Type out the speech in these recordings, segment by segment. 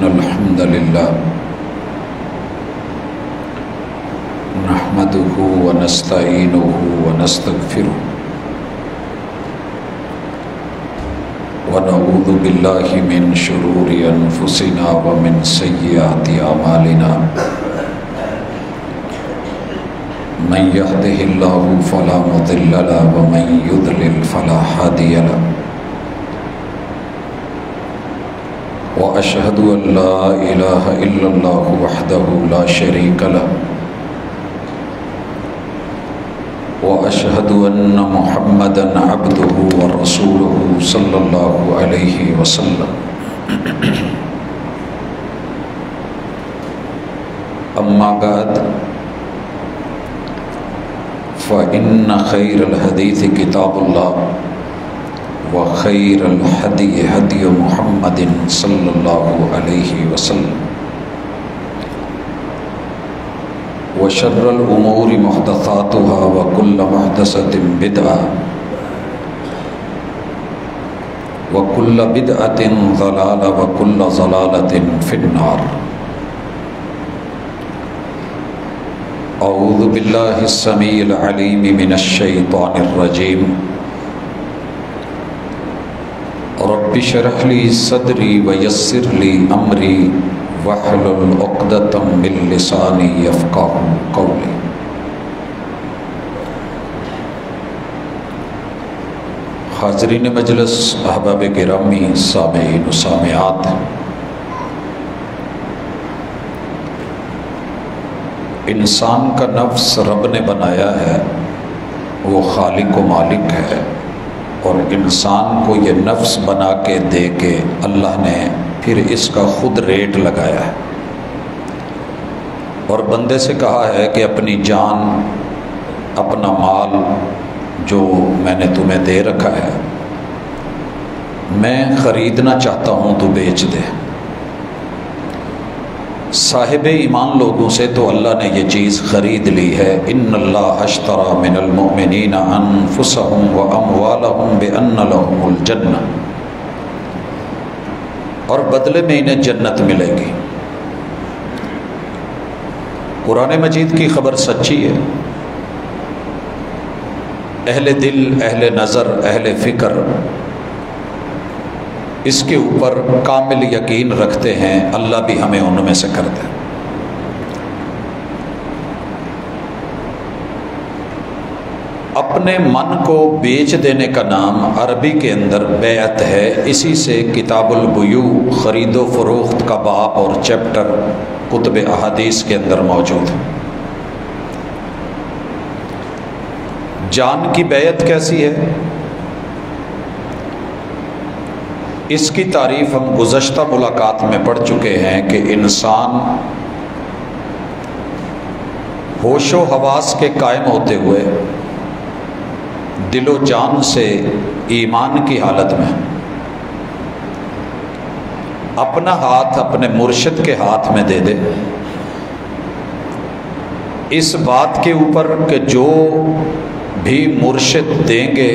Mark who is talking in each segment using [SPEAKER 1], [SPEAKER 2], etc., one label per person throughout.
[SPEAKER 1] الحمد لله نحمده ونستعينه ونستغفره ونعوذ بالله من شرور أنفسنا ومن سيئات أعمالنا من يهده الله فلا مضل له ومن يضلل فلا هادي له وأشهد أن لا إله إلا الله وحده لا شريك له وأشهد أن محمدًا عبده ورسوله صلى الله عليه وسلم أما بعد فإن خير الحديث كتاب الله وخير الهدي هدي محمد صلى الله عليه وسلم وشر الأمور محدثاتها وكل محدثة بدعة وكل بدعة ضلالة وكل ضلالة في النار. أعوذ بالله السميع العليم من الشيطان الرجيم. رب اشرح لي صدري ويسر لي أمري واحلل عقدة من لساني يفقهوا قولي. حاضرین مجلس، احباب گرامی، سامعین و سامعات، انسان کا نفس رب نے بنایا ہے، وہ خالق و مالک ہے، اور انسان کو یہ نفس بنا کے دے کے اللہ نے پھر اس کا خود ریٹ لگایا ہے، اور بندے سے کہا ہے کہ اپنی جان، اپنا مال جو میں نے تمہیں دے رکھا ہے، میں خریدنا چاہتا ہوں، تو بیچ دے۔ صاحب ایمان لوگوں سے تو اللہ نے یہ چیز خرید لی ہے۔ ان اللہ اشتری من المؤمنین انفسهم واموالهم بان لهم الجنہ، اور بدلے میں انہیں جنت ملے گی۔ قرآن مجید کی خبر سچی ہے۔ اہل دل، اہل نظر، اہل فکر اس کے اوپر کامل یقین رکھتے ہیں، اللہ بھی ہمیں ان میں سے کر دے۔ اپنے من کو بیچ دینے کا نام عربی کے اندر بیعت ہے، اسی سے کتاب البیوع، خرید و فروخت کا باب اور چیپٹر کتب احادیث کے اندر موجود ہے۔ جان کی بیعت کیسی ہے؟ اس کی تعریف ہم گزشتہ ملاقات میں پڑھ چکے ہیں کہ انسان ہوش و حواس کے قائم ہوتے ہوئے دل و جان سے ایمان کی حالت میں اپنا ہاتھ اپنے مرشد کے ہاتھ میں دے دے، اس بات کے اوپر کہ جو بھی مرشد دیں گے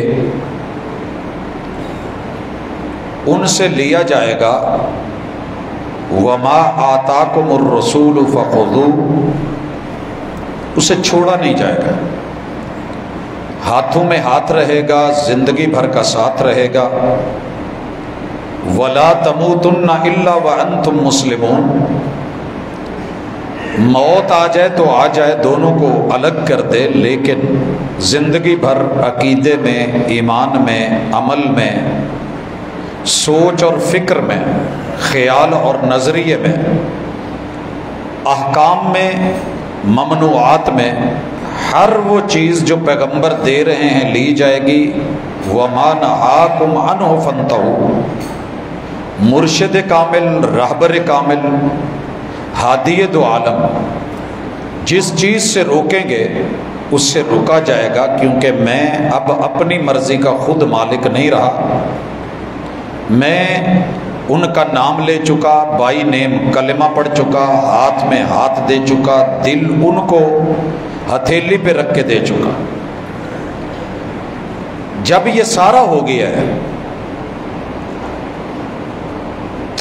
[SPEAKER 1] ان سے لیا جائے گا، وما آتاکم الرسول فخذوہ، اسے چھوڑا نہیں جائے گا، ہاتھوں میں ہاتھ رہے گا، زندگی بھر کا ساتھ رہے گا۔ ولا تموتن الا وانتم مسلمون، موت آ جائے تو آ جائے، دونوں کو الگ کر دے، لیکن زندگی بھر عقیدے میں، ایمان میں، عمل میں، سوچ اور فکر میں، خیال اور نظریے میں، احکام میں، ممنوعات میں، ہر وہ چیز جو پیغمبر دے رہے ہیں لی جائے گی۔ وَمَا نَهَاكُمْ عَنْهُ فَانْتَهُوا، مرشد کامل، رہبر کامل، ہادی دو عالم جس چیز سے روکیں گے اس سے روکا جائے گا، کیونکہ میں اب اپنی مرضی کا خود مالک نہیں رہا، میں ان کا نام لے چکا، بائی نیم کلمہ پڑھ چکا، ہاتھ میں ہاتھ دے چکا، دل ان کو ہتھیلی پہ رکھ کے دے چکا۔ جب یہ سارا ہو گیا ہے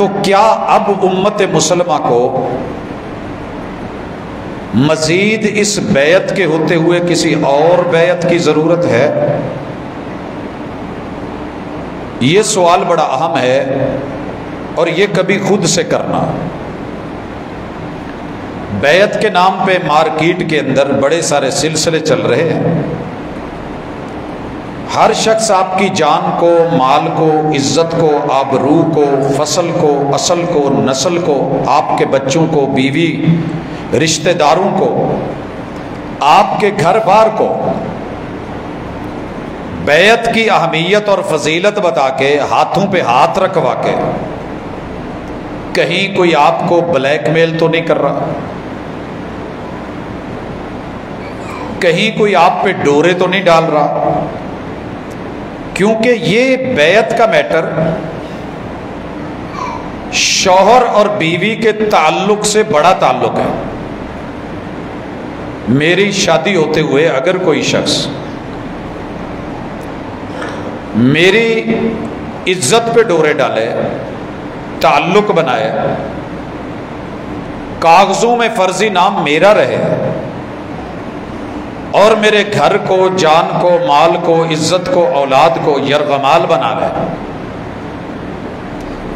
[SPEAKER 1] تو کیا اب امت مسلمہ کو مزید اس بیعت کے ہوتے ہوئے کسی اور بیعت کی ضرورت ہے؟ یہ سوال بڑا اہم ہے، اور یہ کبھی خود سے کرنا۔ بیعت کے نام پہ مارکیٹ کے اندر بڑے سارے سلسلے چل رہے ہیں۔ ہر شخص آپ کی جان کو، مال کو، عزت کو، آبرو کو، فصل کو، اصل کو، نسل کو، آپ کے بچوں کو، بیوی، رشتہ داروں کو، آپ کے گھر بار کو بیعت کی اہمیت اور فضیلت بتا کے، ہاتھوں پہ ہاتھ رکھوا کے، کہیں کوئی آپ کو بلیک میل تو نہیں کر رہا، کہیں کوئی آپ پہ ڈورے تو نہیں ڈال رہا، کیونکہ یہ بیعت کا میٹر شوہر اور بیوی کے تعلق سے بڑا تعلق ہے۔ میری شادی ہوتے ہوئے اگر کوئی شخص میری عزت پہ ڈورے ڈالے، تعلق بنائے، کاغذوں میں فرضی نام میرا رہے، اور میرے گھر کو، جان کو، مال کو، عزت کو، اولاد کو یرغمال بنا لے،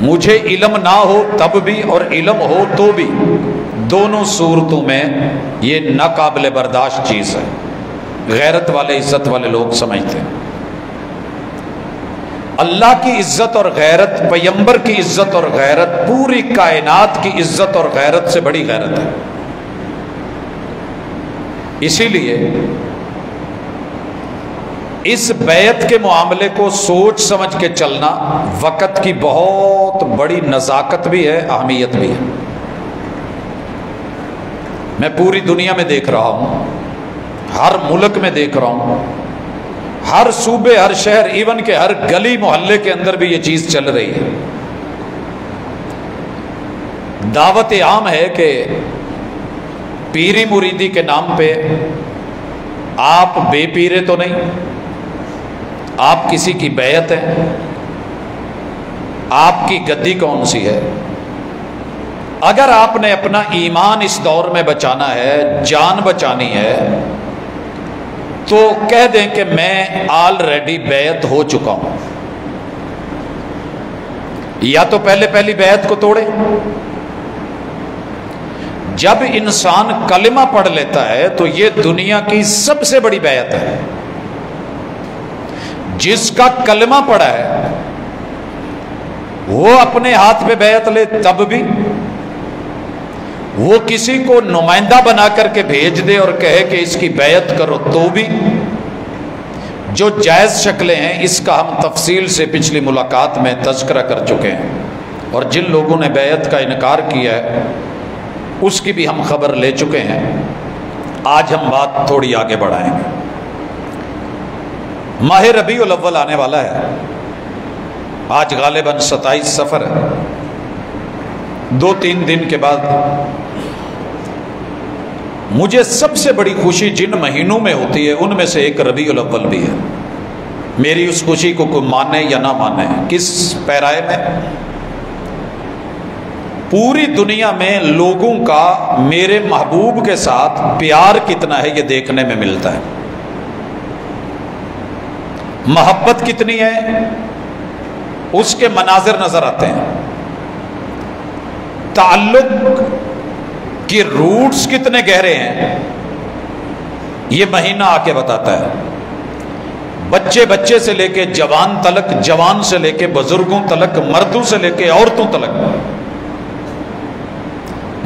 [SPEAKER 1] مجھے علم نہ ہو تب بھی اور علم ہو تو بھی، دونوں صورتوں میں یہ ناقابل برداشت چیز ہے۔ غیرت والے، عزت والے لوگ سمجھتے ہیں اللہ کی عزت اور غیرت، پیغمبر کی عزت اور غیرت، پوری کائنات کی عزت اور غیرت سے بڑی غیرت ہے۔ اسی لیے اس بیعت کے معاملے کو سوچ سمجھ کے چلنا وقت کی بہت بڑی نزاکت بھی ہے، اہمیت بھی ہے۔ میں پوری دنیا میں دیکھ رہا ہوں، ہر ملک میں دیکھ رہا ہوں، ہر صوبے، ہر شہر، ایون کہ ہر گلی محلے کے اندر بھی یہ چیز چل رہی ہے۔ دعوت عام ہے کہ پیری مریدی کے نام پہ آپ بے پیرے تو نہیں، آپ کسی کی بیعت ہیں، آپ کی گدی کون سی ہے؟ اگر آپ نے اپنا ایمان اس دور میں بچانا ہے، جان بچانی ہے، تو کہہ دیں کہ میں آلریڈی بیعت ہو چکا ہوں، یا تو پہلی بیعت کو توڑے۔ جب انسان کلمہ پڑھ لیتا ہے تو یہ دنیا کی سب سے بڑی بیعت ہے۔ جس کا کلمہ پڑھا ہے وہ اپنے ہاتھ پہ بیعت لے تب بھی، وہ کسی کو نمائندہ بنا کر کے بھیج دے اور کہے کہ اس کی بیعت کرو تو بھی، جو جائز شکلیں ہیں اس کا ہم تفصیل سے پچھلی ملاقات میں تذکرہ کر چکے ہیں، اور جن لوگوں نے بیعت کا انکار کیا ہے اس کی بھی ہم خبر لے چکے ہیں۔ آج ہم بات تھوڑی آگے بڑھائیں گے۔ ماہ ربیع الاول آنے والا ہے، آج غالباً 27 صفر ہے، 2-3 دن کے بعد مجھے سب سے بڑی خوشی جن مہینوں میں ہوتی ہے ان میں سے ایک ربیع الاول بھی ہے۔ میری اس خوشی کو کوئی مانے یا نہ مانے، کس پیرائے میں پوری دنیا میں لوگوں کا میرے محبوب کے ساتھ پیار کتنا ہے یہ دیکھنے میں ملتا ہے، محبت کتنی ہے اس کے مناظر نظر آتے ہیں، تعلق کی روٹس کتنے گہرے ہیں یہ مہینہ آ کے بتاتا ہے۔ بچے سے لے کے جوان تلک، جوان سے لے کے بزرگوں تلک، مردوں سے لے کے عورتوں تلک۔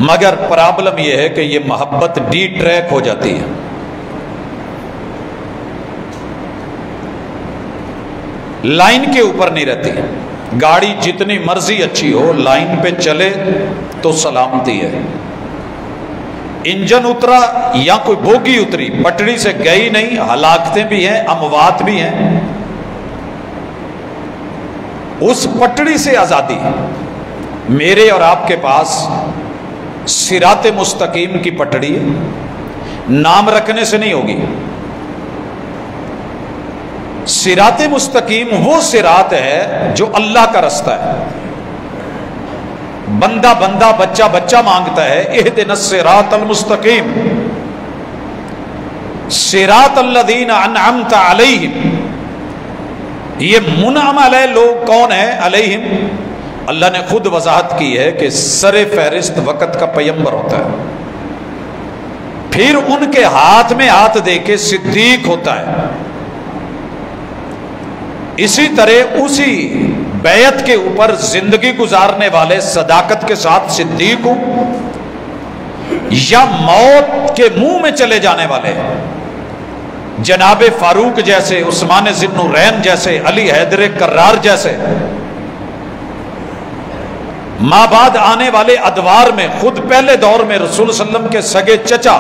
[SPEAKER 1] مگر پرابلم یہ ہے کہ یہ محبت ڈی ٹریک ہو جاتی ہے، لائن کے اوپر نہیں رہتی۔ گاڑی جتنی مرضی اچھی ہو، لائن پہ چلے تو سلامتی ہے۔ انجن اترا یا کوئی بوگی اتری، پٹڑی سے گئی نہیں، ہلاکتیں بھی ہیں، اموات بھی ہیں، اس پٹڑی سے آزادی ہے۔ میرے اور آپ کے پاس صراط مستقیم کی پٹڑی ہے، نام رکھنے سے نہیں ہوگی۔ صراط مستقیم وہ صراط ہے جو اللہ کا رستہ ہے۔ بندہ بندہ بچہ بچہ مانگتا ہے اہدنا الصراط المستقیم، صراط الذین انعمت علیہم۔ یہ منعم علیہ لوگ کون ہیں؟ علیہم، اللہ نے خود وضاحت کی ہے کہ سر فہرست وقت کا پیغمبر ہوتا ہے، پھر ان کے ہاتھ میں ہاتھ دے کے صدیق ہوتا ہے، اسی طرح اسی بیعت کے اوپر زندگی گزارنے والے صداقت کے ساتھ صدیق ہوں، یا موت کے منہ میں چلے جانے والے جناب فاروق جیسے، عثمان ذی النورین جیسے، علی حیدر کرار جیسے، ماں بعد آنے والے ادوار میں خود پہلے دور میں رسول صلی اللہ علیہ وسلم کے سگے چچا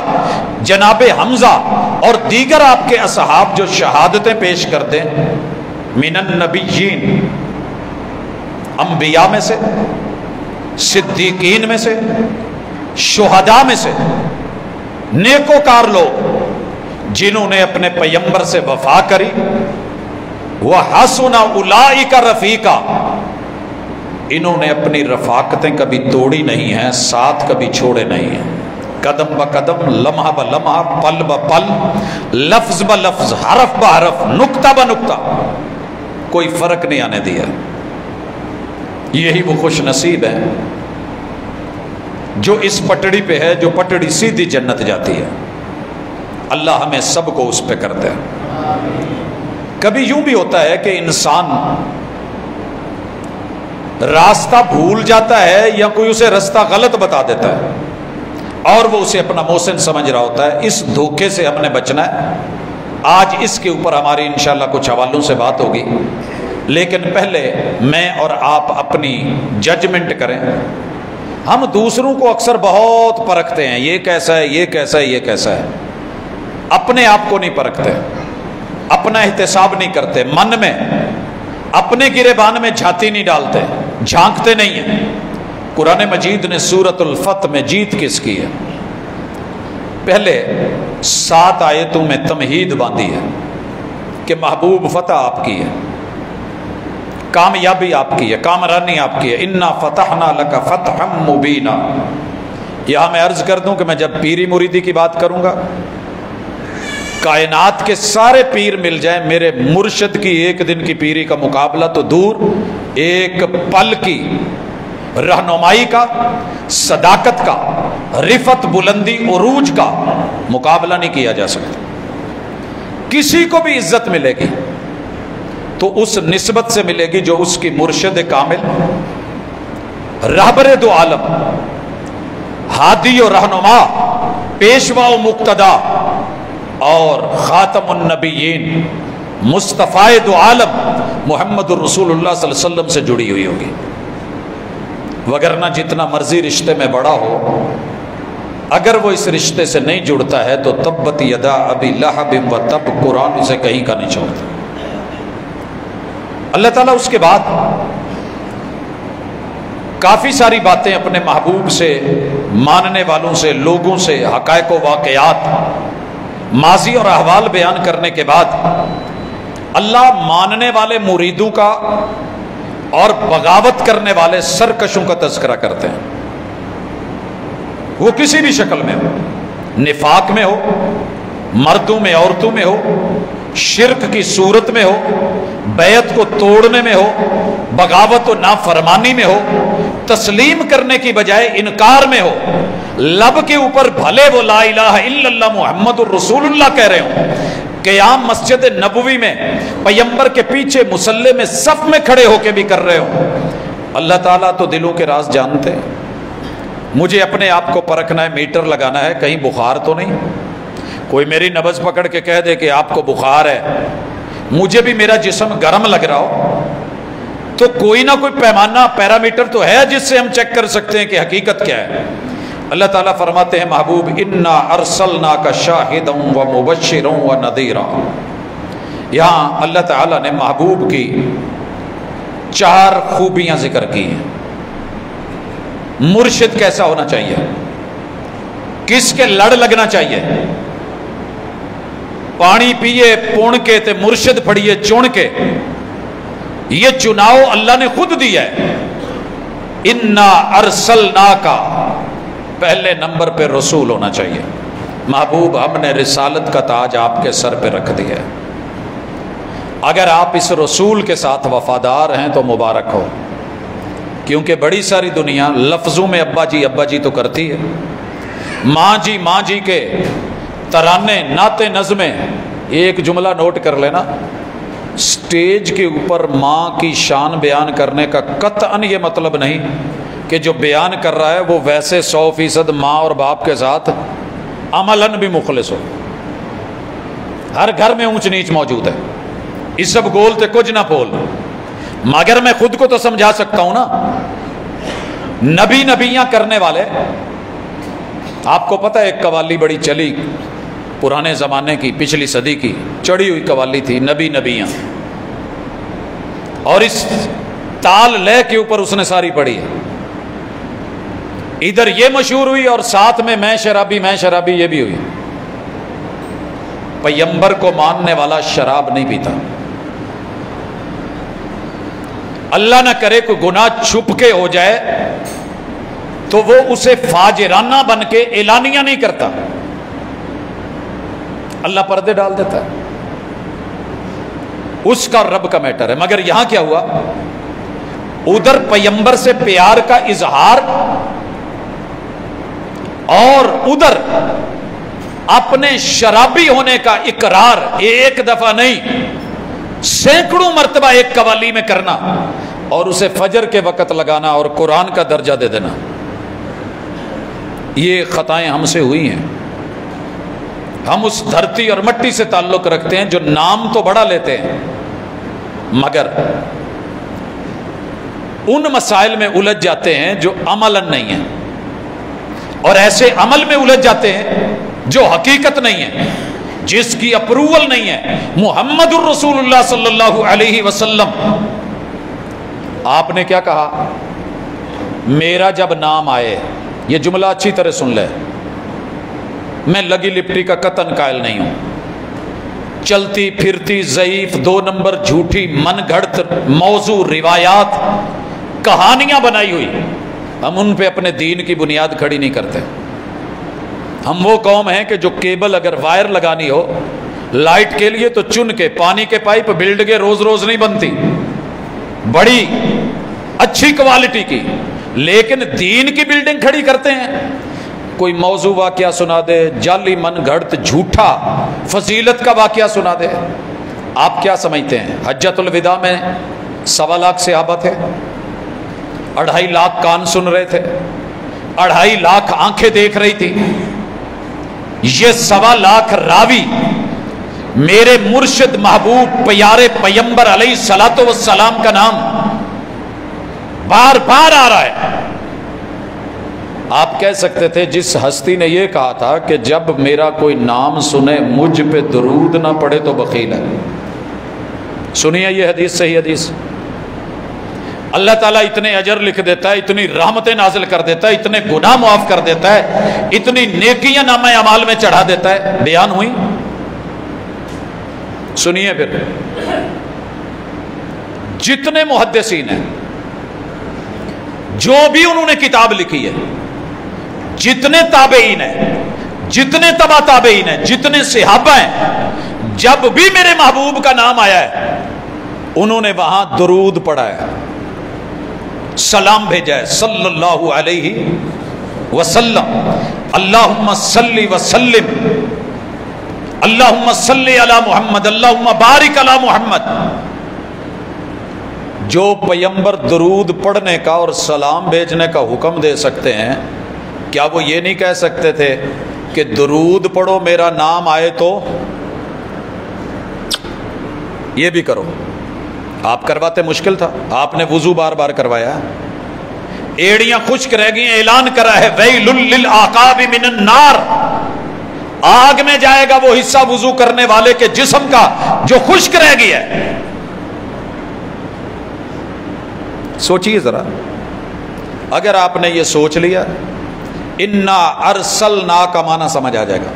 [SPEAKER 1] جناب حمزہ اور دیگر آپ کے اصحاب جو شہادتیں پیش کر دیں، من النبیین، انبیاء میں سے، صدیقین میں سے، شہداء میں سے، نیکوکار لوگ جنہوں نے اپنے پیغمبر سے وفا کری، وَحَسُنَ أُولَئِكَ رَفِيقًا، انہوں نے اپنی رفاقتیں کبھی توڑی نہیں ہیں، ساتھ کبھی چھوڑے نہیں ہیں، قدم با قدم، لمحہ با لمحہ، پل با پل، لفظ با لفظ، حرف با حرف، نکتہ با نکتہ، کوئی فرق نہیں آنے دیا۔ یہی وہ خوش نصیب ہے جو اس پٹڑی پہ ہے، جو پٹڑی سیدھی جنت جاتی ہے۔ اللہ ہمیں سب کو اس پہ کر دے۔ کبھی یوں بھی ہوتا ہے کہ انسان راستہ بھول جاتا ہے یا کوئی اسے راستہ غلط بتا دیتا ہے اور وہ اسے اپنا محسن سمجھ رہا ہوتا ہے۔ اس دھوکے سے ہم نے بچنا ہے۔ آج اس کے اوپر ہماری انشاءاللہ کچھ حوالوں سے بات ہوگی، لیکن پہلے میں اور آپ اپنی ججمنٹ کریں۔ ہم دوسروں کو اکثر بہت پرکھتے ہیں، یہ کیسا ہے، یہ کیسا ہے، یہ کیسا ہے، اپنے آپ کو نہیں پرکھتے، اپنا احتساب نہیں کرتے، من میں اپنے گریبان میں جھاتی نہیں ڈالتے، جھانکتے نہیں ہیں۔ قرآن مجید نے سورۃ الفتح میں جیت کس کی ہے؟ پہلے 7 آیتوں میں تمہید باندھی ہے کہ محبوب فتح آپ کی ہے، کامیابی آپ کی ہے، کامرانی آپ کی ہے۔ انا فتحنا لک فتحا مبینا۔ یہاں میں عرض کر دوں کہ میں جب پیری مریدی کی بات کروں گا، کائنات کے سارے پیر مل جائیں، میرے مرشد کی ایک دن کی پیری کا مقابلہ تو دور، ایک پل کی رہنمائی کا، صداقت کا، رفت، بلندی، عروج کا مقابلہ نہیں کیا جا سکتا۔ کسی کو بھی عزت ملے گی تو اس نسبت سے ملے گی جو اس کی مرشد کامل، رہبر دو عالم، ہادی و رہنما، پیشوا و مقتدا اور خاتم النبیین، مصطفی دو عالم محمد الرسول اللہ صلی اللہ علیہ وسلم سے جڑی ہوئی ہوگی۔ وگرنہ جتنا مرضی رشتے میں بڑا ہو، اگر وہ اس رشتے سے نہیں جڑتا ہے تو تبت یدا ابی لہب و تب، قرآن اسے کہیں کا نہیں چھوڑتا۔ اللہ تعالیٰ اس کے بعد کافی ساری باتیں اپنے محبوب سے، ماننے والوں سے، لوگوں سے، حقائق و واقعات، ماضی اور احوال بیان کرنے کے بعد اللہ ماننے والے مریدوں کا اور بغاوت کرنے والے سرکشوں کا تذکرہ کرتے ہیں۔ وہ کسی بھی شکل میں ہو، نفاق میں ہو، مردوں میں، عورتوں میں ہو، شرک کی صورت میں ہو، بیعت کو توڑنے میں ہو، بغاوت و نافرمانی میں ہو، تسلیم کرنے کی بجائے انکار میں ہو، لب کے اوپر بھلے وہ لا الہ الا اللہ محمد الرسول اللہ کہہ رہے ہوں، قیام مسجد نبوی میں پیغمبر کے پیچھے مصلی میں صف میں کھڑے ہو کے بھی کر رہے ہوں۔ اللہ تعالیٰ تو دلوں کے راز جانتے ہیں۔ مجھے اپنے آپ کو پرکھنا ہے، میٹر لگانا ہے، کہیں بخار تو نہیں۔ کوئی میری نبض پکڑ کے کہہ دے کہ آپ کو بخار ہے، مجھے بھی میرا جسم گرم لگ رہا ہو، تو کوئی نہ کوئی پیمانہ، پیرامیٹر تو ہے جس سے ہم چیک کر سکتے ہیں کہ حقیقت کیا ہے۔ اللہ تعالیٰ فرماتے ہیں محبوب انا ارسلناک شاہدا و مبشرا و نذیرا۔ یہاں اللہ تعالیٰ نے محبوب کی 4 خوبیاں ذکر کی ہیں۔ مرشد کیسا ہونا چاہیے، کس کے لڑ لگنا چاہیے، پانی پیے پون کے تے مرشد پھڑیے چون کے، یہ چناؤ اللہ نے خود دیا ہے۔ انا ارسلناکا، پہلے نمبر پہ رسول ہونا چاہیے۔ محبوب ہم نے رسالت کا تاج آپ کے سر پہ رکھ دیا ہے، اگر آپ اس رسول کے ساتھ وفادار ہیں تو مبارک ہو، کیونکہ بڑی ساری دنیا لفظوں میں ابا جی تو کرتی ہے، ماں جی کے ترانے نعتیں نظمیں، ایک جملہ نوٹ کر لینا، سٹیج کے اوپر ماں کی شان بیان کرنے کا قطعاً یہ مطلب نہیں کہ جو بیان کر رہا ہے وہ ویسے 100% ماں اور باپ کے ساتھ عملاً بھی مخلص ہو۔ ہر گھر میں اونچ نیچ موجود ہے، اس سب گولتے کچھ نہ پول، مگر میں خود کو تو سمجھا سکتا ہوں نا، نبیاں کرنے والے، آپ کو پتہ ہے ایک قوالی بڑی چلی پرانے زمانے کی، پچھلی صدی کی چڑھی ہوئی قوالی تھی، نبیاں، اور اس تال لے کے اوپر اس نے ساری پڑھی ہے، ادھر یہ مشہور ہوئی اور ساتھ میں میں شرابی یہ بھی ہوئی۔ پیغمبر کو ماننے والا شراب نہیں پیتا، اللہ نہ کرے کوئی گناہ چھپ کے ہو جائے تو وہ اسے فاجرانہ بن کے اعلانیہ نہیں کرتا، اللہ پردے ڈال دیتا ہے، اس کا رب کا میٹر ہے۔ مگر یہاں کیا ہوا، ادھر پیغمبر سے پیار کا اظہار اور ادھر اپنے شرابی ہونے کا اقرار، ایک دفعہ نہیں سینکڑوں مرتبہ ایک قوالی میں کرنا، اور اسے فجر کے وقت لگانا اور قرآن کا درجہ دے دینا، یہ خطائیں ہم سے ہوئی ہیں۔ ہم اس دھرتی اور مٹی سے تعلق رکھتے ہیں جو نام تو بڑا لیتے ہیں، مگر ان مسائل میں الجھ جاتے ہیں جو عملاً نہیں ہیں، اور ایسے عمل میں الجھ جاتے ہیں جو حقیقت نہیں ہے، جس کی اپروول نہیں ہے۔ محمد الرسول اللہ صلی اللہ علیہ وسلم، آپ نے کیا کہا، میرا جب نام آئے، یہ جملہ اچھی طرح سن لے، میں لگی لپٹی کا قطن قائل نہیں ہوں، چلتی پھرتی ضعیف 2 نمبر جھوٹی من گھڑت موضوع روایات کہانیاں بنائی ہوئی، ہم ان پہ اپنے دین کی بنیاد کھڑی نہیں کرتے۔ ہم وہ قوم ہیں کہ جو کیبل اگر وائر لگانی ہو لائٹ کے لیے تو چن کے، پانی کے پائپ بلڈنگیں روز نہیں بنتی، بڑی اچھی کوالٹی کی، لیکن دین کی بلڈنگ کھڑی کرتے ہیں۔ کوئی موضوع واقعہ سنا دے، جعلی من گھڑت جھوٹا فضیلت کا واقعہ سنا دے، آپ کیا سمجھتے ہیں؟ حجۃ الوداع میں 1.25 لاکھ صحابہ تھے، 2.5 لاکھ کان سن رہے تھے، 2.5 لاکھ آنکھیں دیکھ رہی تھی، یہ 1.25 لاکھ راوی میرے مرشد محبوب پیارے پیغمبر علیہ الصلوۃ والسلام کا نام بار بار آ رہا ہے۔ آپ کہہ سکتے تھے جس ہستی نے یہ کہا تھا کہ جب میرا کوئی نام سنے مجھ پہ درود نہ پڑے تو بخیل ہے، سنیے یہ حدیث، صحیح حدیث، اللہ تعالیٰ اتنے اجر لکھ دیتا ہے، اتنی رحمتیں نازل کر دیتا ہے، اتنے گناہ معاف کر دیتا ہے، اتنی نیکیاں نامہ اعمال میں چڑھا دیتا ہے، بیان ہوئی، سنیے پھر، جتنے محدثین ہیں، جو بھی انہوں نے کتاب لکھی ہے، جتنے تابعین ہیں، جتنے تبع تابعین ہیں، جتنے صحابہ ہیں، جب بھی میرے محبوب کا نام آیا ہے انہوں نے وہاں درود پڑھا ہے، سلام بھیجا ہے، صلی اللہ علیہ وسلم، اللہم صلی وسلم، اللہم صلی علی محمد، اللہم بارک علی محمد۔ جو پیغمبر درود پڑھنے کا اور سلام بھیجنے کا حکم دے سکتے ہیں، کیا وہ یہ نہیں کہہ سکتے تھے کہ درود پڑھو میرا نام آئے تو یہ بھی کرو؟ آپ کرواتے مشکل تھا، آپ نے وضو بار بار کروایا، ایڑیاں خشک رہ گئی، اعلان کرا ہے ویل للعقاب من النار، آگ میں جائے گا وہ حصہ وضو کرنے والے کے جسم کا جو خشک رہ گیا ہے۔ سوچیے ذرا، اگر آپ نے یہ سوچ لیا، انا ارسلنا کا معنی سمجھ آ جائے گا،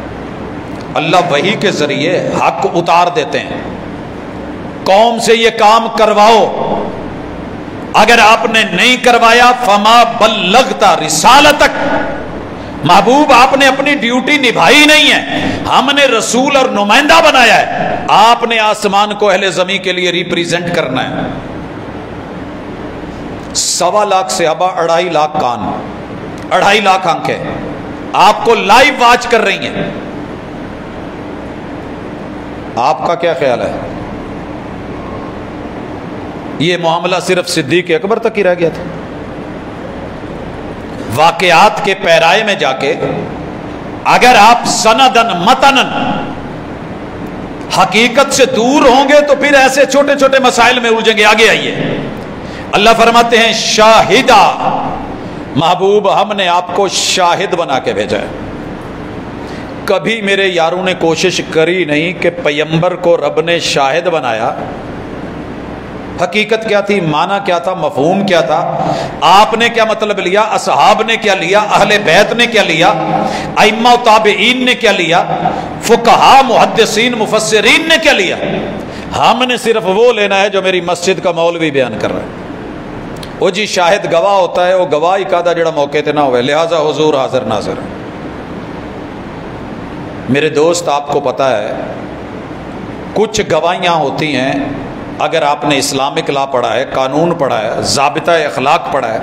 [SPEAKER 1] اللہ وحی کے ذریعے حق اتار دیتے ہیں، قوم سے یہ کام کرواؤ، اگر آپ نے نہیں کروایا فما بلغتا رسالتک، محبوب آپ نے اپنی ڈیوٹی نبھائی نہیں ہے، ہم نے رسول اور نمائندہ بنایا ہے، آپ نے آسمان کو اہل زمین کے لیے ریپریزنٹ کرنا ہے۔ 1.25 لاکھ صحابہ، 2.5 لاکھ کان، 2.5 لاکھ آنکھیں آپ کو لائیو واچ کر رہی ہیں، آپ کا کیا خیال ہے؟ یہ معاملہ صرف صدیق اکبر تک ہی رہ گیا تھا؟ واقعات کے پیرائے میں جا کے اگر آپ سندن متنن حقیقت سے دور ہوں گے تو پھر ایسے چھوٹے چھوٹے مسائل میں الجھیں گے۔ آگے آئیے، اللہ فرماتے ہیں شاہدہ، محبوب ہم نے آپ کو شاہد بنا کے بھیجا ہے۔ کبھی میرے یاروں نے کوشش کری نہیں کہ پیغمبر کو رب نے شاہد بنایا۔ حقیقت کیا تھی، معنی کیا تھا، مفہوم کیا تھا، آپ نے کیا مطلب لیا، اصحاب نے کیا لیا، اہل بیت نے کیا لیا، ائمہ و تابعین نے کیا لیا، فقہاء محدثین مفسرین نے کیا لیا؟ ہم نے صرف وہ لینا ہے جو میری مسجد کا مولوی بیان کر رہا ہے۔ وہ جی شاہد گواہ ہوتا ہے، وہ گواہی کا دا جڑا موقع تے نہ ہوئے، لہٰذا حضور حاضر ناظر۔ میرے دوست آپ کو پتا ہے کچھ گواہیاں ہوتی ہیں، اگر آپ نے اسلامک لا پڑھا ہے، قانون پڑھا ہے، ضابطہ اخلاق پڑھا ہے،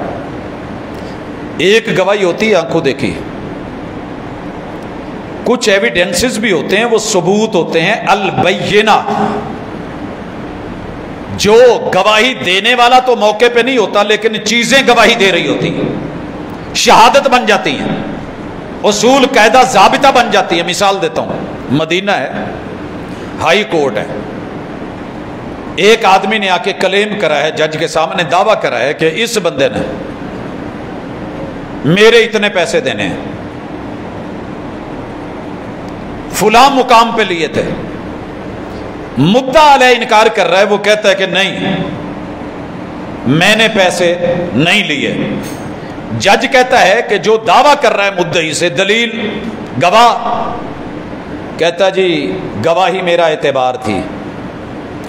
[SPEAKER 1] ایک گواہی ہوتی ہے آنکھوں دیکھی، کچھ ایویڈنسز بھی ہوتے ہیں، وہ ثبوت ہوتے ہیں، البینہ۔ جو گواہی دینے والا تو موقع پہ نہیں ہوتا لیکن چیزیں گواہی دے رہی ہوتی ہیں، شہادت بن جاتی ہیں، اصول قاعدہ ضابطہ بن جاتی ہے۔ مثال دیتا ہوں، مدینہ ہے، ہائی کورٹ ہے، ایک آدمی نے آ کے کلیم کرا ہے، جج کے سامنے دعویٰ کرا ہے کہ اس بندے نے میرے اتنے پیسے دینے ہیں، فلاں مقام پہ لیے تھے، مدعا علیہ انکار کر رہا ہے، وہ کہتا ہے کہ نہیں میں نے پیسے نہیں لیے۔ جج کہتا ہے کہ جو دعویٰ کر رہا ہے مدعی سے، دلیل گواہ، کہتا جی گواہی میرا اعتبار تھی۔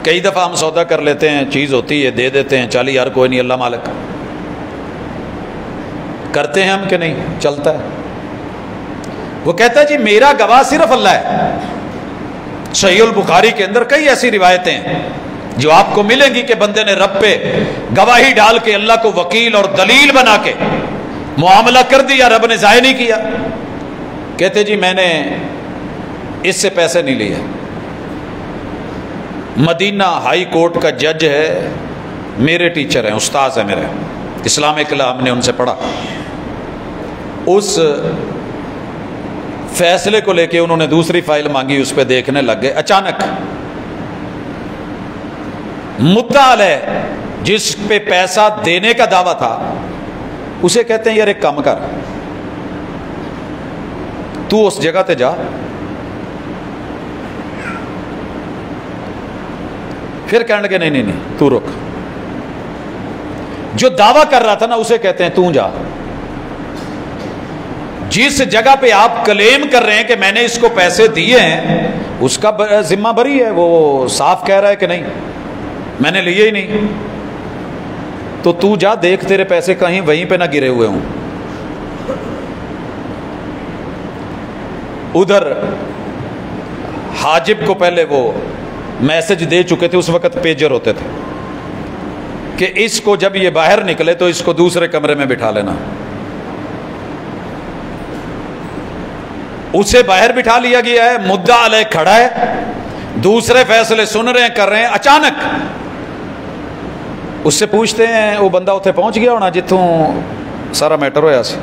[SPEAKER 1] کئی دفعہ ہم سودا کر لیتے ہیں، چیز ہوتی ہے دے دیتے ہیں، چالی یار کوئی نہیں اللہ مالک، کرتے ہیں ہم کہ نہیں، چلتا ہے۔ وہ کہتا ہے جی میرا گواہ صرف اللہ ہے۔ صحیح البخاری کے اندر کئی ایسی روایتیں ہیں جو آپ کو ملیں گی کہ بندے نے رب پہ گواہی ڈال کے اللہ کو وکیل اور دلیل بنا کے معاملہ کر دیا، رب نے ضائع نہیں کیا۔ کہتے جی میں نے اس سے پیسے نہیں لیے۔ مدینہ ہائی کورٹ کا جج ہے، میرے ٹیچر ہیں، استاذ ہیں میرے، اسلامک لا ہم نے ان سے پڑھا۔ اس فیصلے کو لے کے انہوں نے دوسری فائل مانگی، اس پہ دیکھنے لگ گئے، اچانک مدعا علیہ جس پہ پیسہ دینے کا دعویٰ تھا اسے کہتے ہیں یار ایک کام کر، تو اس جگہ تے جا، پھر کہنے لگے نہیں تو رک، جو دعویٰ کر رہا تھا نا اسے کہتے ہیں تو جا، جس جگہ پہ آپ کلیم کر رہے ہیں کہ میں نے اس کو پیسے دیے ہیں اس کا ذمہ بری ہے، وہ صاف کہہ رہا ہے کہ نہیں میں نے لیے ہی نہیں، تو جا دیکھ تیرے پیسے کہیں وہیں پہ نہ گرے ہوئے ہوں۔ ادھر حاجب کو پہلے وہ میسج دے چکے تھے، اس وقت پیجر ہوتے تھے کہ اس کو جب یہ باہر نکلے تو اس کو دوسرے کمرے میں بٹھا لینا۔ اسے باہر بٹھا لیا گیا ہے، مدعا علیہ کھڑا ہے، دوسرے فیصلے سن رہے ہیں، کر رہے ہیں۔ اچانک اس سے پوچھتے ہیں وہ بندہ اتنے پہنچ گیا ہونا جتوں سارا میٹر ہویا سی؟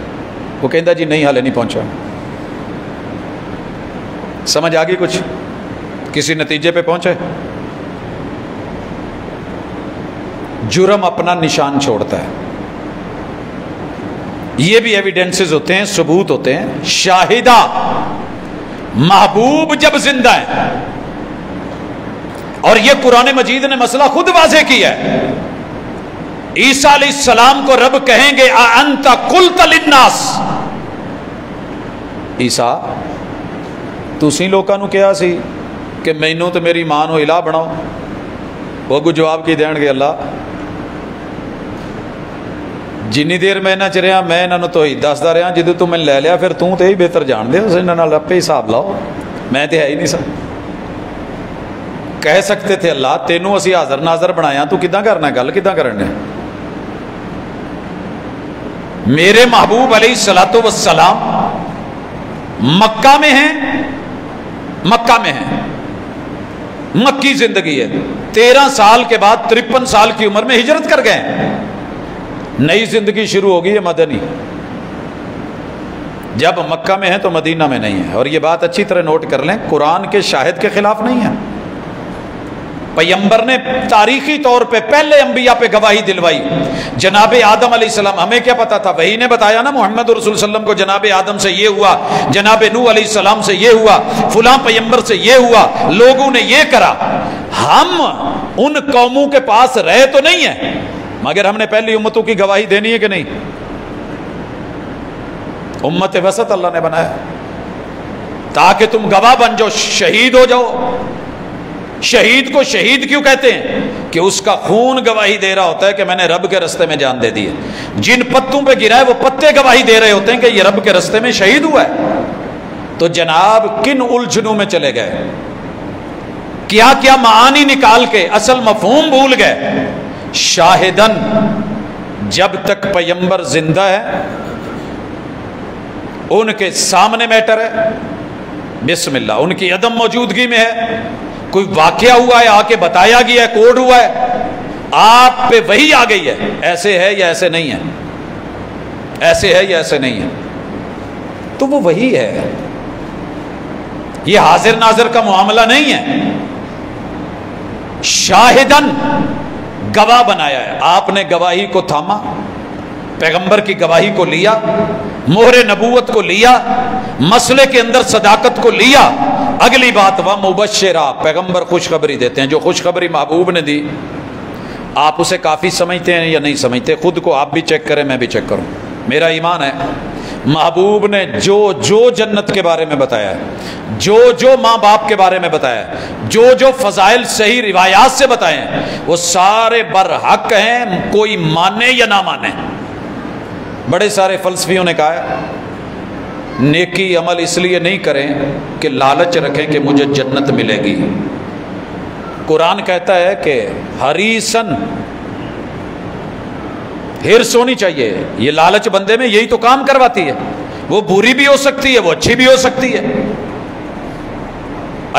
[SPEAKER 1] وہ کہندا جی نہیں حالے نہیں پہنچا۔ سمجھ آ گئی کچھ؟ کسی نتیجے پہ پہنچے؟ جرم اپنا نشان چھوڑتا ہے، یہ بھی ایویڈنسز ہوتے ہیں، ثبوت ہوتے ہیں۔ شاہدہ، محبوب جب زندہ ہے، اور یہ قرآن مجید نے مسئلہ خود واضح کیا ہے۔ عیسیٰ علیہ السلام کو رب کہیں گے اَأَنْتَ قُلْتَ لِلنَّاسِ، عیسیٰ تسی لوکاں نو کہا سی کہ مینوں تے میری ماں نو الہ بناؤ؟ وہ کو جواب کی دین گے اللہ ਜਿੰਨੀ ਦੇਰ ਮੈਂ ਇਹਨਾਂ 'ਚ ਰਿਹਾ ਮੈਂ ਇਹਨਾਂ ਨੂੰ ਤੋਈ ਦੱਸਦਾ ਰਿਹਾ, ਜਦੋਂ ਤੂੰ ਮੈਨੂੰ ਲੈ ਲਿਆ ਫਿਰ ਤੂੰ ਤੇ ਹੀ ਬਿਹਤਰ ਜਾਣਦੇ ਹੋ, ਇਹਨਾਂ ਨਾਲ ਆਪੇ ਹਿਸਾਬ ਲਾਓ, ਮੈਂ ਤੇ ਹੈ ਹੀ ਨਹੀਂ ਸਾਂ। ਕਹਿ ਸਕਤੇ ਥੇ ਅੱਲਾ ਤੈਨੂੰ ਅਸੀਂ ਹਾਜ਼ਰ ਨਾਜ਼ਰ ਬਣਾਇਆ, ਤੂੰ ਕਿੱਦਾਂ ਕਰਨਾ, ਗੱਲ ਕਿੱਦਾਂ ਕਰਨਾ। میرے محبوب علیہ الصلوۃ والسلام مکہ میں ہیں، مکہ میں ہیں، مکی زندگی ہے، 13 سال کے بعد 53 سال کی عمر میں ہجرت کر گئے، نئی زندگی شروع ہوگی ہے مدنی۔ جب مکہ میں ہیں تو مدینہ میں نہیں ہے، اور یہ بات اچھی طرح نوٹ کر لیں، قرآن کے شاہد کے خلاف نہیں ہے۔ پیغمبر نے تاریخی طور پہ پہلے انبیاء پہ گواہی دلوائی، جناب آدم علیہ السلام، ہمیں کیا پتا تھا، وہی نے بتایا نا محمد رسول اللہ علیہ وسلم کو، جناب آدم سے یہ ہوا، جناب نوح علیہ السلام سے یہ ہوا، فلاں پیغمبر سے یہ ہوا، لوگوں نے یہ کرا۔ ہم ان قوموں کے پاس رہے تو نہیں ہیں، مگر ہم نے پہلی امتوں کی گواہی دینی ہے کہ نہیں؟ امت وسط اللہ نے بنایا تاکہ تم گواہ بن جاؤ، شہید ہو جاؤ۔ شہید کو شہید کیوں کہتے ہیں؟ کہ اس کا خون گواہی دے رہا ہوتا ہے کہ میں نے رب کے رستے میں جان دے دی ہے۔ جن پتوں پہ گرا ہے وہ پتے گواہی دے رہے ہوتے ہیں کہ یہ رب کے رستے میں شہید ہوا ہے۔ تو جناب کن الجھنوں میں چلے گئے، کیا کیا معانی نکال کے اصل مفہوم بھول گئے۔ شاہدن، جب تک پیغمبر زندہ ہے ان کے سامنے میٹر ہے، بسم اللہ، ان کی عدم موجودگی میں ہے، کوئی واقعہ ہوا ہے آ کے بتایا گیا ہے، کوڈ ہوا ہے، آپ پہ وہی آ گئی ہے، ایسے ہے یا ایسے نہیں ہے، ایسے ہے یا ایسے نہیں ہے، تو وہ وہی ہے۔ یہ حاضر ناظر کا معاملہ نہیں ہے۔ شاہدن، گواہ بنایا ہے، آپ نے گواہی کو تھاما، پیغمبر کی گواہی کو لیا، مہر نبوت کو لیا، مسئلے کے اندر صداقت کو لیا۔ اگلی بات وہ مبشرہ، پیغمبر خوشخبری دیتے ہیں، جو خوشخبری محبوب نے دی آپ اسے کافی سمجھتے ہیں یا نہیں سمجھتے؟ خود کو آپ بھی چیک کریں، میں بھی چیک کروں۔ میرا ایمان ہے محبوب نے جو جو جنت کے بارے میں بتایا ہے، جو جو ماں باپ کے بارے میں بتایا ہے، جو جو فضائل صحیح روایات سے بتائے ہیں، وہ سارے برحق ہیں، کوئی مانے یا نہ مانے۔ بڑے سارے فلسفیوں نے کہا ہے نیکی عمل اس لیے نہیں کریں کہ لالچ رکھیں کہ مجھے جنت ملے گی۔ قرآن کہتا ہے کہ حریصن، ہرس ہونی چاہیے، یہ لالچ بندے میں یہی تو کام کرواتی ہے۔ وہ بری بھی ہو سکتی ہے، وہ اچھی بھی ہو سکتی ہے،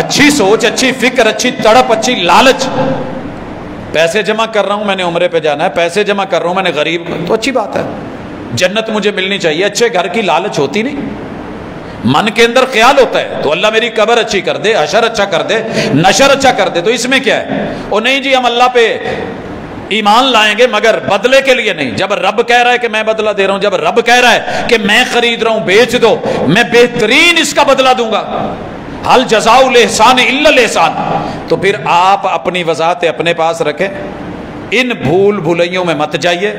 [SPEAKER 1] اچھی سوچ، اچھی فکر، اچھی تڑپ، اچھی لالچ۔ پیسے جمع کر رہا ہوں، میں نے عمرے پہ جانا ہے، پیسے جمع کر رہا ہوں، میں نے غریب، تو اچھی بات ہے، جنت مجھے ملنی چاہیے۔ اچھے گھر کی لالچ ہوتی نہیں، من کے اندر خیال ہوتا ہے تو اللہ میری قبر اچھی کر دے، حشر اچھا کر دے، نشر اچھا کر دے، تو اس میں کیا ہے؟ اور نہیں جی ہم اللہ پہ ایمان لائیں گے مگر بدلے کے لیے نہیں۔ جب رب کہہ رہا ہے کہ میں بدلہ دے رہا ہوں، جب رب کہہ رہا ہے کہ میں خرید رہا ہوں، بیچ دو، میں بہترین اس کا بدلہ دوں گا، حل جزاء الاحسان الا الاحسان، تو پھر آپ اپنی وضاحت اپنے پاس رکھیں، ان بھول بھلائیوں میں مت جائیے۔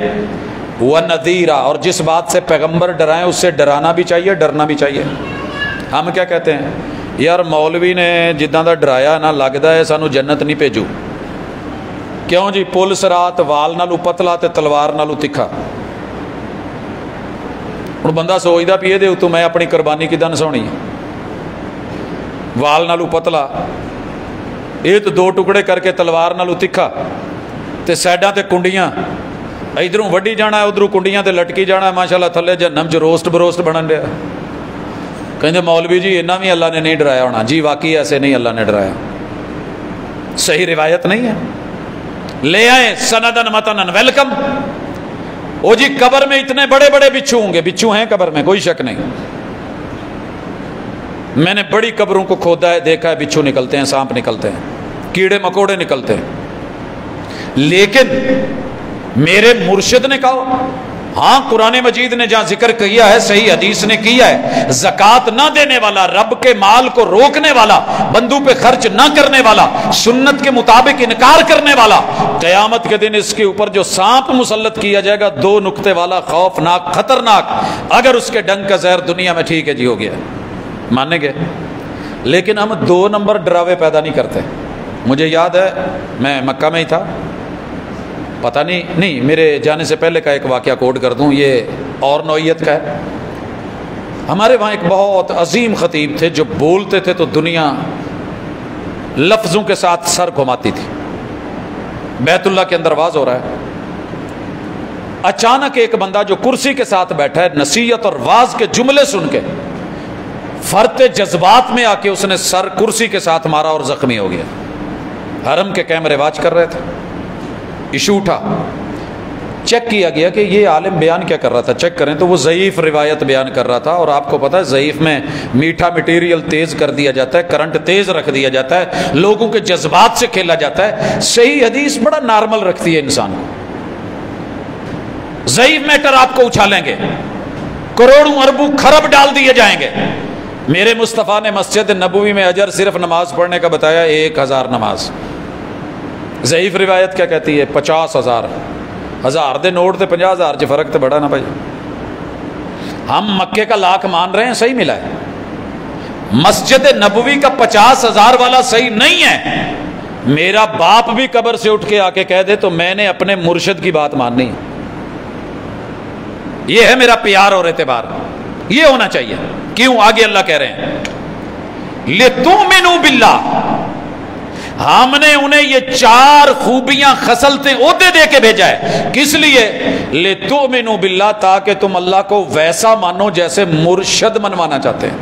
[SPEAKER 1] وَنَذِيرًا، اور جس بات سے پیغمبر ڈرائیں اس سے ڈرانا بھی چاہیے، ڈرنا بھی چاہیے۔ ہم کیا کہتے ہیں یار مولوی نے جداں دا ڈرایا نا، لگتا ہے سانو جنت نہیں بھیجو۔ کیوں جی؟ پل سرات وال نالو پتلا تے تلوار نالو تکھا۔ ہن بندہ سوچدا پی دے تو میں اپنی قربانی کداں نساونی ہے؟ وال نالو پتلا، یہ تو دو ٹکڑے کر کے تلوار نالو تکھا، تے سائڈاں تے کنڈیاں، ادھروں وڈی جانا ہے، ادھروں کنڈیاں تے لٹکی جانا ہے، ماشاءاللہ تھلے جہنم چ روسٹ بروسٹ بنن رہا۔ کہندے مولوی جی انہاں بھی اللہ نے نہیں ڈرایا ہونا۔ جی واقعی ایسے نہیں اللہ نے ڈرایا، صحیح روایت نہیں ہے۔ لے آئے سندن متنن، ویلکم۔ او جی قبر میں اتنے بڑے بڑے بچھو ہوں گے، بچھو ہیں قبر میں، کوئی شک نہیں۔ میں نے بڑی قبروں کو کھودا ہے، دیکھا ہے، بچھو نکلتے ہیں، سانپ نکلتے ہیں، کیڑے مکوڑے نکلتے ہیں، لیکن میرے مرشد نے کہا، ہاں قرآن مجید نے جہاں ذکر کیا ہے، صحیح حدیث نے کیا ہے، زکوٰۃ نہ دینے والا، رب کے مال کو روکنے والا، بندوں پہ خرچ نہ کرنے والا، سنت کے مطابق انکار کرنے والا، قیامت کے دن اس کے اوپر جو سانپ مسلط کیا جائے گا، 2 نقطے والا، خوفناک، خطرناک، اگر اس کے ڈنگ کا زہر دنیا میں ٹھیک ہے جی ہو گیا، مانیں گے؟ لیکن ہم 2 نمبر ڈراوے پیدا نہیں کرتے۔ مجھے یاد ہے میں مکہ میں ہی تھا، پتہ نہیں میرے جانے سے پہلے کا ایک واقعہ کوٹ کر دوں، یہ اور نوعیت کا ہے۔ ہمارے وہاں ایک بہت عظیم خطیب تھے جو بولتے تھے تو دنیا لفظوں کے ساتھ سر گھماتی تھی۔ بیت اللہ کے اندر واز ہو رہا ہے، اچانک ایک بندہ جو کرسی کے ساتھ بیٹھا ہے نصیحت اور واز کے جملے سن کے فرط جذبات میں آ کے اس نے سر کرسی کے ساتھ مارا اور زخمی ہو گیا۔ حرم کے کیمرے واچ کر رہے تھے، ایشو اٹھا، چیک کیا گیا کہ یہ عالم بیان کیا کر رہا تھا، چیک کریں تو وہ ضعیف روایت بیان کر رہا تھا، اور آپ کو پتہ ہے ضعیف میں میٹھا مٹیریل تیز کر دیا جاتا ہے، کرنٹ تیز رکھ دیا جاتا ہے، لوگوں کے جذبات سے کھیلا جاتا ہے۔ صحیح حدیث بڑا نارمل رکھتی ہے انسان کو، ضعیف میٹر آپ کو اچھالیں گے، کروڑوں اربوں خرب ڈال دیے جائیں گے۔ میرے مصطفیٰ نے مسجد نبوی میں اجر صرف نماز پڑھنے کا بتایا 1000 نماز۔ ضعیف روایت کیا کہتی ہے 50,000، 1000 دے نوٹ تے 50,000 چ فرق تے بڑا نا بھائی۔ ہم مکے کا لاکھ مان رہے ہیں، صحیح ملا ہے، مسجد نبوی کا 50,000 والا صحیح نہیں ہے۔ میرا باپ بھی قبر سے اٹھ کے آ کے کہہ دے تو میں نے اپنے مرشد کی بات ماننی ہے، یہ ہے میرا پیار اور اعتبار، یہ ہونا چاہیے۔ کیوں؟ آگے اللہ کہہ رہے ہیں لِتُؤْمِنُوا بِاللَّهِ، ہم نے انہیں یہ 4 خوبیاں خصلتیں عہدے دے کے بھیجا ہے، کس لیے؟ لِتُؤْمِنُوا بِاللَّهِ، تاکہ تم اللہ کو ویسا مانو جیسے مرشد منوانا چاہتے ہیں۔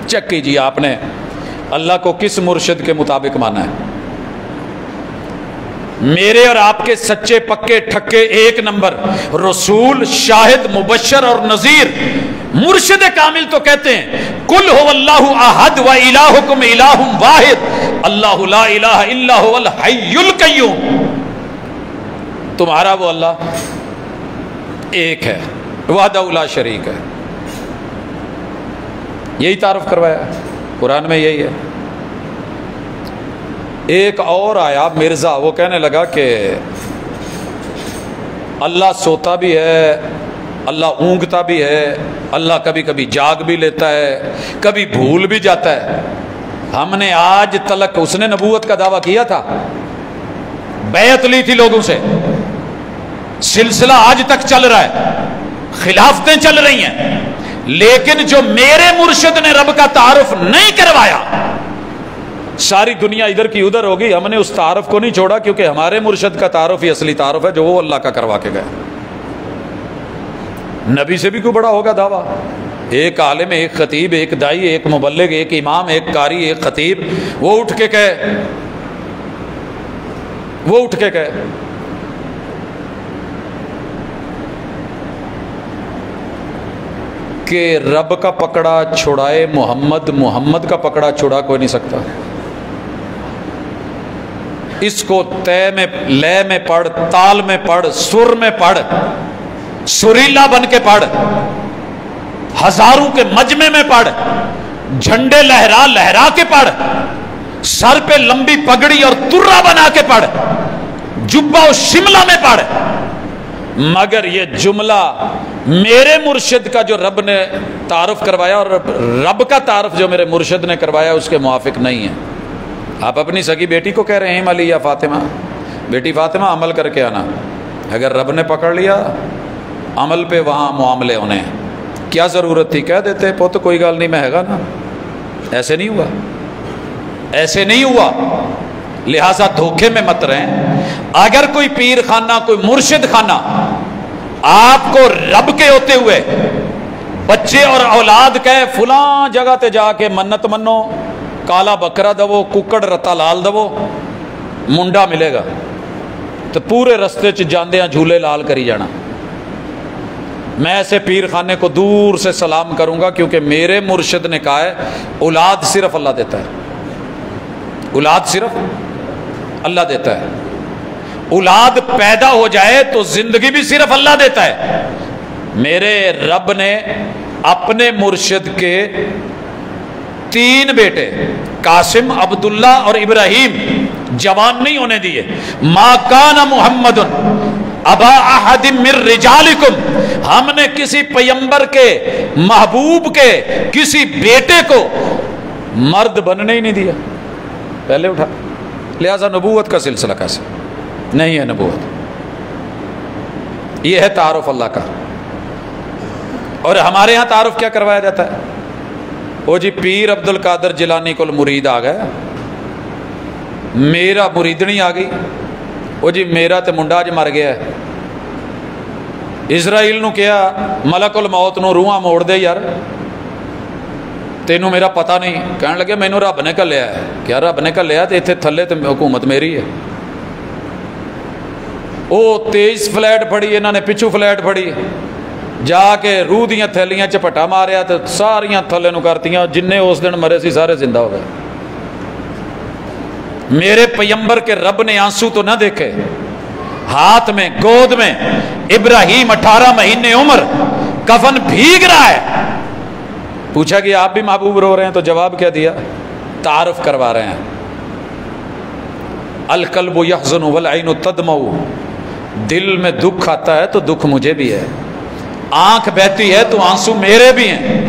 [SPEAKER 1] چیک کیجیے آپ نے اللہ کو کس مرشد کے مطابق مانا ہے۔ میرے اور آپ کے سچے پکے ٹھکے 1 نمبر رسول، شاہد، مبشر اور نذیر، مرشد کامل تو کہتے ہیں قل هو اللہ احد و الہکم الہ واحد اللہ لا الہ الا هو الحی القیوم، تمہارا وہ اللہ ایک ہے، وحدہ لا شریک ہے، یہی تعارف کروایا ہے قرآن میں، یہی ہے۔ ایک اور آیا مرزا، وہ کہنے لگا کہ اللہ سوتا بھی ہے، اللہ اونگتا بھی ہے، اللہ کبھی کبھی جاگ بھی لیتا ہے، کبھی بھول بھی جاتا ہے۔ ہم نے آج تلک، اس نے نبوت کا دعویٰ کیا تھا، بیعت لی تھی لوگوں سے، سلسلہ آج تک چل رہا ہے، خلافتیں چل رہی ہیں، لیکن جو میرے مرشد نے رب کا تعارف نہیں کروایا، ساری دنیا ادھر کی ادھر ہوگی، ہم نے اس تعارف کو نہیں چھوڑا، کیونکہ ہمارے مرشد کا تعارف ہی اصلی تعارف ہے جو وہ اللہ کا کروا کے گئے۔ نبی سے بھی کوئی بڑا ہوگا دعویٰ؟ ایک عالم، ایک خطیب، ایک دائی، ایک مبلغ، ایک امام، ایک قاری، ایک خطیب، وہ اٹھ کے کہے کہ رب کا پکڑا چھڑائے محمد، محمد کا پکڑا چھڑا کوئی نہیں سکتا۔ اس کو تے میں، لے میں پڑھ، تال میں پڑھ، سر میں پڑھ، سریلا بن کے پڑھ، ہزاروں کے مجمع میں پڑھ، جھنڈے لہرا لہرا کے پڑھ، سر پہ لمبی پگڑی اور ترا بنا کے پڑھ، جبہ و شملہ میں پڑھ، مگر یہ جملہ میرے مرشد کا جو رب نے تعارف کروایا اور رب کا تعارف جو میرے مرشد نے کروایا اس کے موافق نہیں ہے۔ آپ اپنی سگی بیٹی کو کہہ رہے ہیں علی یا فاطمہ، بیٹی فاطمہ عمل کر کے آنا، اگر رب نے پکڑ لیا عمل پہ وہاں معاملے ہونے، کیا ضرورت تھی؟ کہہ دیتے پوت کوئی گال نہیں، میں ہے گا نا۔ ایسے نہیں ہوا، ایسے نہیں ہوا، لہٰذا دھوکے میں مت رہیں۔ اگر کوئی پیر خانہ، کوئی مرشد خانہ آپ کو رب کے ہوتے ہوئے بچے اور اولاد کہے فلاں جگہ تے جا کے منت منو، کالا بکرا دو، ککڑ رتا لال دو، منڈا ملے گا، تو پورے رستے چ جاندیاں جھولے لال کری جانا۔ میں ایسے پیر خانے کو دور سے سلام کروں گا، کیونکہ میرے مرشد نے کہا ہے اولاد صرف اللہ دیتا ہے، اولاد صرف اللہ دیتا ہے، اولاد پیدا ہو جائے تو زندگی بھی صرف اللہ دیتا ہے۔ میرے رب نے اپنے مرشد کے 3 بیٹے قاسم، عبداللہ اور ابراہیم جوان نہیں ہونے دیے۔ ما کان محمد ابا احد من رجالکم، ہم نے کسی پیمبر کے، محبوب کے کسی بیٹے کو مرد بننے ہی نہیں دیا، پہلے اٹھا، لہذا نبوت کا سلسلہ کیسے؟ نہیں ہے نبوت. یہ ہے تعارف اللہ کا. اور ہمارے ہاں تعارف کیا کروایا جاتا ہے؟ وہ جی پیر عبد القادر جیلانی کو مرید آ گیا, میرا مریدنی آ گئی. وہ جی میرا تے منڈا اج مر گیا ہے. اسرائیل نو کیا ملک الموت نو روحاں موڑ دے یار, تینوں میرا پتہ نہیں. کہنے لگے مینوں رب نے گھلیا ہے. کیا رب نے گھلیا؟ تے اتنے تھلے تے حکومت میری ہے. وہ 23 فلیٹ پھڑی, انہوں نے پچھو فلیٹ پھڑی, جا کے روح دیاں تھیلیاں چپٹا ماریا تو ساریاں تھلے نو کرتیاں. جننے اس دن مرے سی سارے زندہ ہو گئے. میرے پیمبر کے رب نے آنسو تو نہ دیکھے, ہاتھ میں گود میں ابراہیم 18 مہینے عمر, کفن بھیگ رہا ہے. پوچھا کہ آپ بھی محبوب رو رہے ہیں؟ تو جواب کیا دیا؟ تعارف کروا رہے ہیں. القلب یحزن والعین تدمع, دل میں دکھ آتا ہے تو دکھ مجھے بھی ہے, آنکھ بہتی ہے تو آنسو میرے بھی ہیں.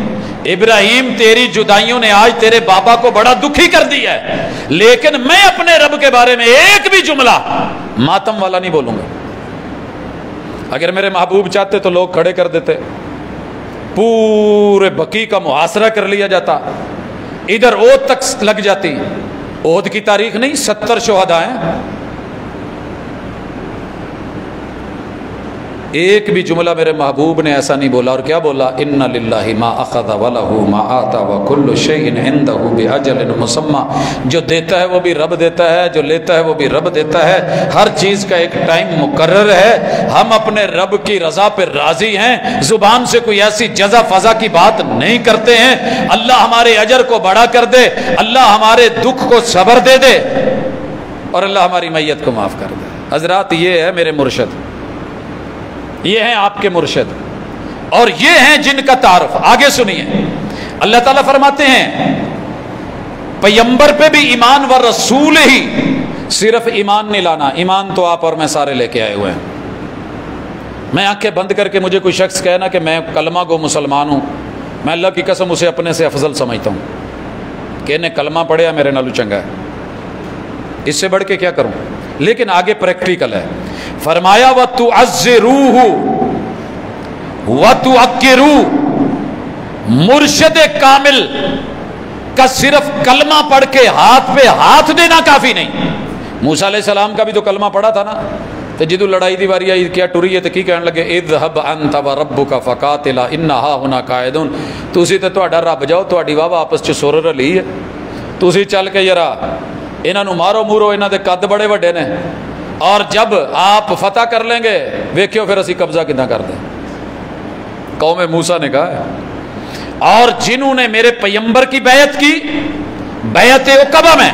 [SPEAKER 1] ابراہیم تیری جدائیوں نے آج تیرے بابا کو بڑا دکھی کر دیا ہے, لیکن میں اپنے رب کے بارے میں ایک بھی جملہ ماتم والا نہیں بولوں گا. اگر میرے محبوب چاہتے تو لوگ کھڑے کر دیتے, پورے بقی کا محاصرہ کر لیا جاتا, ادھر احد تک لگ جاتی. احد کی تاریخ نہیں, 70 شہداء ہیں. ایک بھی جملہ میرے محبوب نے ایسا نہیں بولا. اور کیا بولا؟ ان للہ ما اخذ ولہ ما آتا وکل شیء عنده باجل مسمى. جو دیتا ہے وہ بھی رب دیتا ہے, جو لیتا ہے وہ بھی رب دیتا ہے. ہر چیز کا ایک ٹائم مقرر ہے. ہم اپنے رب کی رضا پر راضی ہیں, زبان سے کوئی ایسی جزا فضا کی بات نہیں کرتے ہیں. اللہ ہمارے اجر کو بڑا کر دے, اللہ ہمارے دکھ کو صبر دے دے, اور اللہ ہماری میت کو معاف کر دے. حضرات یہ ہے میرے مرشد, یہ ہیں آپ کے مرشد, اور یہ ہیں جن کا تعارف. آگے سنیے, اللہ تعالیٰ فرماتے ہیں پیمبر پہ بھی ایمان و رسول ہی. صرف ایمان نہیں لانا, ایمان تو آپ اور میں سارے لے کے آئے ہوئے ہیں. میں آنکھیں بند کر کے مجھے کوئی شخص کہنا کہ میں کلمہ گو مسلمان ہوں, میں اللہ کی قسم اسے اپنے سے افضل سمجھتا ہوں کہ انہیں کلمہ پڑھیا میرے نالو چنگا ہے, اس سے بڑھ کے کیا کروں. لیکن آگے پریکٹیکل ہے. فرمایا وَتُعَزِّرُوهُ وَتُعَكِّرُوهُ. مرشد کامل کا صرف کلمہ پڑھ کے ہاتھ پہ ہاتھ دینا کافی نہیں. موسیٰ علیہ السلام کا بھی تو کلمہ پڑھا تھا نا, تو جدو لڑائی دی واری آئی کیا ٹری ہے تو کی کہنے لگے اذهب انت وربك فقاتلا انها هنا قاعدون. تسی تے تہاڈا رب جاؤ, تہاڈی واہ آپس چ سر رلی ہے, تسی چل کے یرا انہاں نو مارو مورو, انہاں دے قد بڑے وڈے نے, اور جب آپ فتح کر لیں گے ویکھیو پھر اسی قبضہ کدھاں کر دیں. قوم موسیٰ نے کہا ہے. اور جنہوں نے میرے پیمبر کی بیعت کی, بیعت عقبہ میں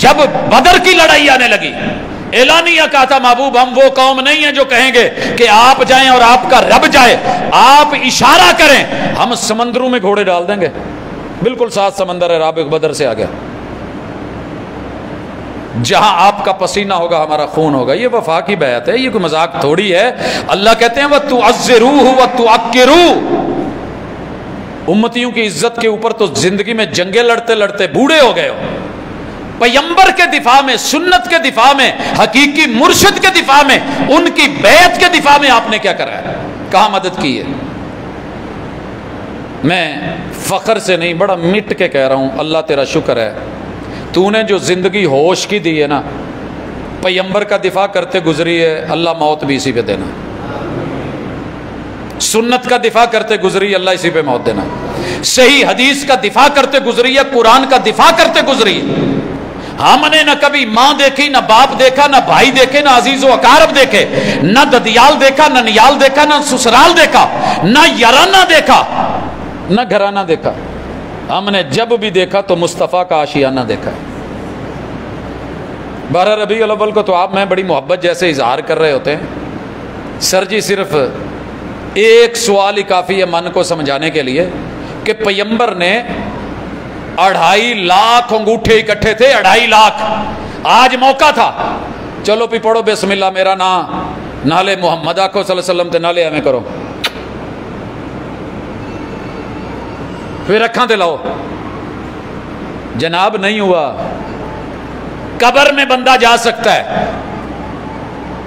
[SPEAKER 1] جب بدر کی لڑائی آنے لگی, اعلانیہ کہا تھا محبوب ہم وہ قوم نہیں ہیں جو کہیں گے کہ آپ جائیں اور آپ کا رب جائے, آپ اشارہ کریں ہم سمندروں میں گھوڑے ڈال دیں گے. بالکل ساتھ سمندر ہے, رابق بدر سے آ گیا. جہاں آپ کا پسینہ ہوگا ہمارا خون ہوگا. یہ وفا کی بیعت ہے, یہ کوئی مذاق تھوڑی ہے. اللہ کہتے ہیں وَتُعَزِّرُوهُ وَتُعَكِّرُوهُ. امتیوں کی عزت کے اوپر تو زندگی میں جنگیں لڑتے لڑتے بوڑھے ہو گئے ہو. پیمبر کے دفاع میں, سنت کے دفاع میں, حقیقی مرشد کے دفاع میں, ان کی بیعت کے دفاع میں آپ نے کیا کرا ہے, کہاں مدد کی ہے. میں فخر سے نہیں, بڑا مٹ کے کہہ رہا ہوں, اللہ تیرا شکر ہے تو نے جو زندگی ہوش کی دی ہے نا, پیمبر کا دفاع کرتے گزری ہے, اللہ موت بھی اسی پہ دینا. سنت کا دفاع کرتے گزری, اللہ اسی پہ موت دینا. صحیح حدیث کا دفاع کرتے گزری ہے, قرآن کا دفاع کرتے گزری ہے. ہم نے نہ کبھی ماں دیکھی, نہ باپ دیکھا, نہ بھائی دیکھے, نہ عزیز و اقارب دیکھے, نہ ددیال دیکھا, نہ نیال دیکھا, نہ سسرال دیکھا, نہ یارانہ دیکھا, نہ گھرانہ دیکھا. ہم نے جب بھی دیکھا تو مصطفیٰ کا آشیانہ دیکھا. 12 ربیع الاول کو تو آپ میں بڑی محبت جیسے اظہار کر رہے ہوتے ہیں. سر جی صرف ایک سوال ہی کافی ہے من کو سمجھانے کے لیے کہ پیمبر نے 2.5 لاکھ انگوٹھے اکٹھے تھے, 2.5 لاکھ. آج موقع تھا, چلو بھی پڑھو بسم اللہ میرا نام, نالے محمد آکھو صلی اللہ علیہ وسلم تے نالے ہمیں کرو, پھر رکھاں تے لاؤ. جناب نہیں ہوا. قبر میں بندہ جا سکتا ہے,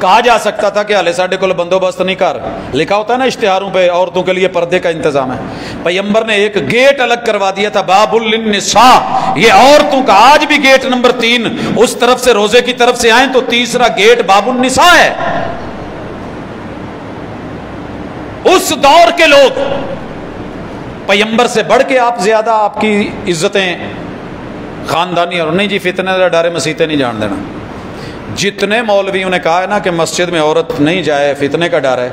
[SPEAKER 1] کہا جا سکتا تھا کہ ہلے ساڈے کول بندوبست نہیں کر، لکھا ہوتا ہے نا اشتہاروں پہ عورتوں کے لیے پردے کا انتظام ہے، پیغمبر نے ایک گیٹ الگ کروا دیا تھا، باب للنساء، یہ عورتوں کا آج بھی گیٹ نمبر 3 اس طرف سے روزے کی طرف سے آئیں تو تیسرا گیٹ باب النساء ہے۔ اس دور کے لوگ پیغمبر سے بڑھ کے آپ زیادہ آپ کی عزتیں خاندانی، اور نہیں جی فتنے کا ڈر ہے مسیطیں نہیں جان دینا۔ جتنے مولویوں نے کہا ہے نا کہ مسجد میں عورت نہیں جائے فتنے کا ڈر ہے،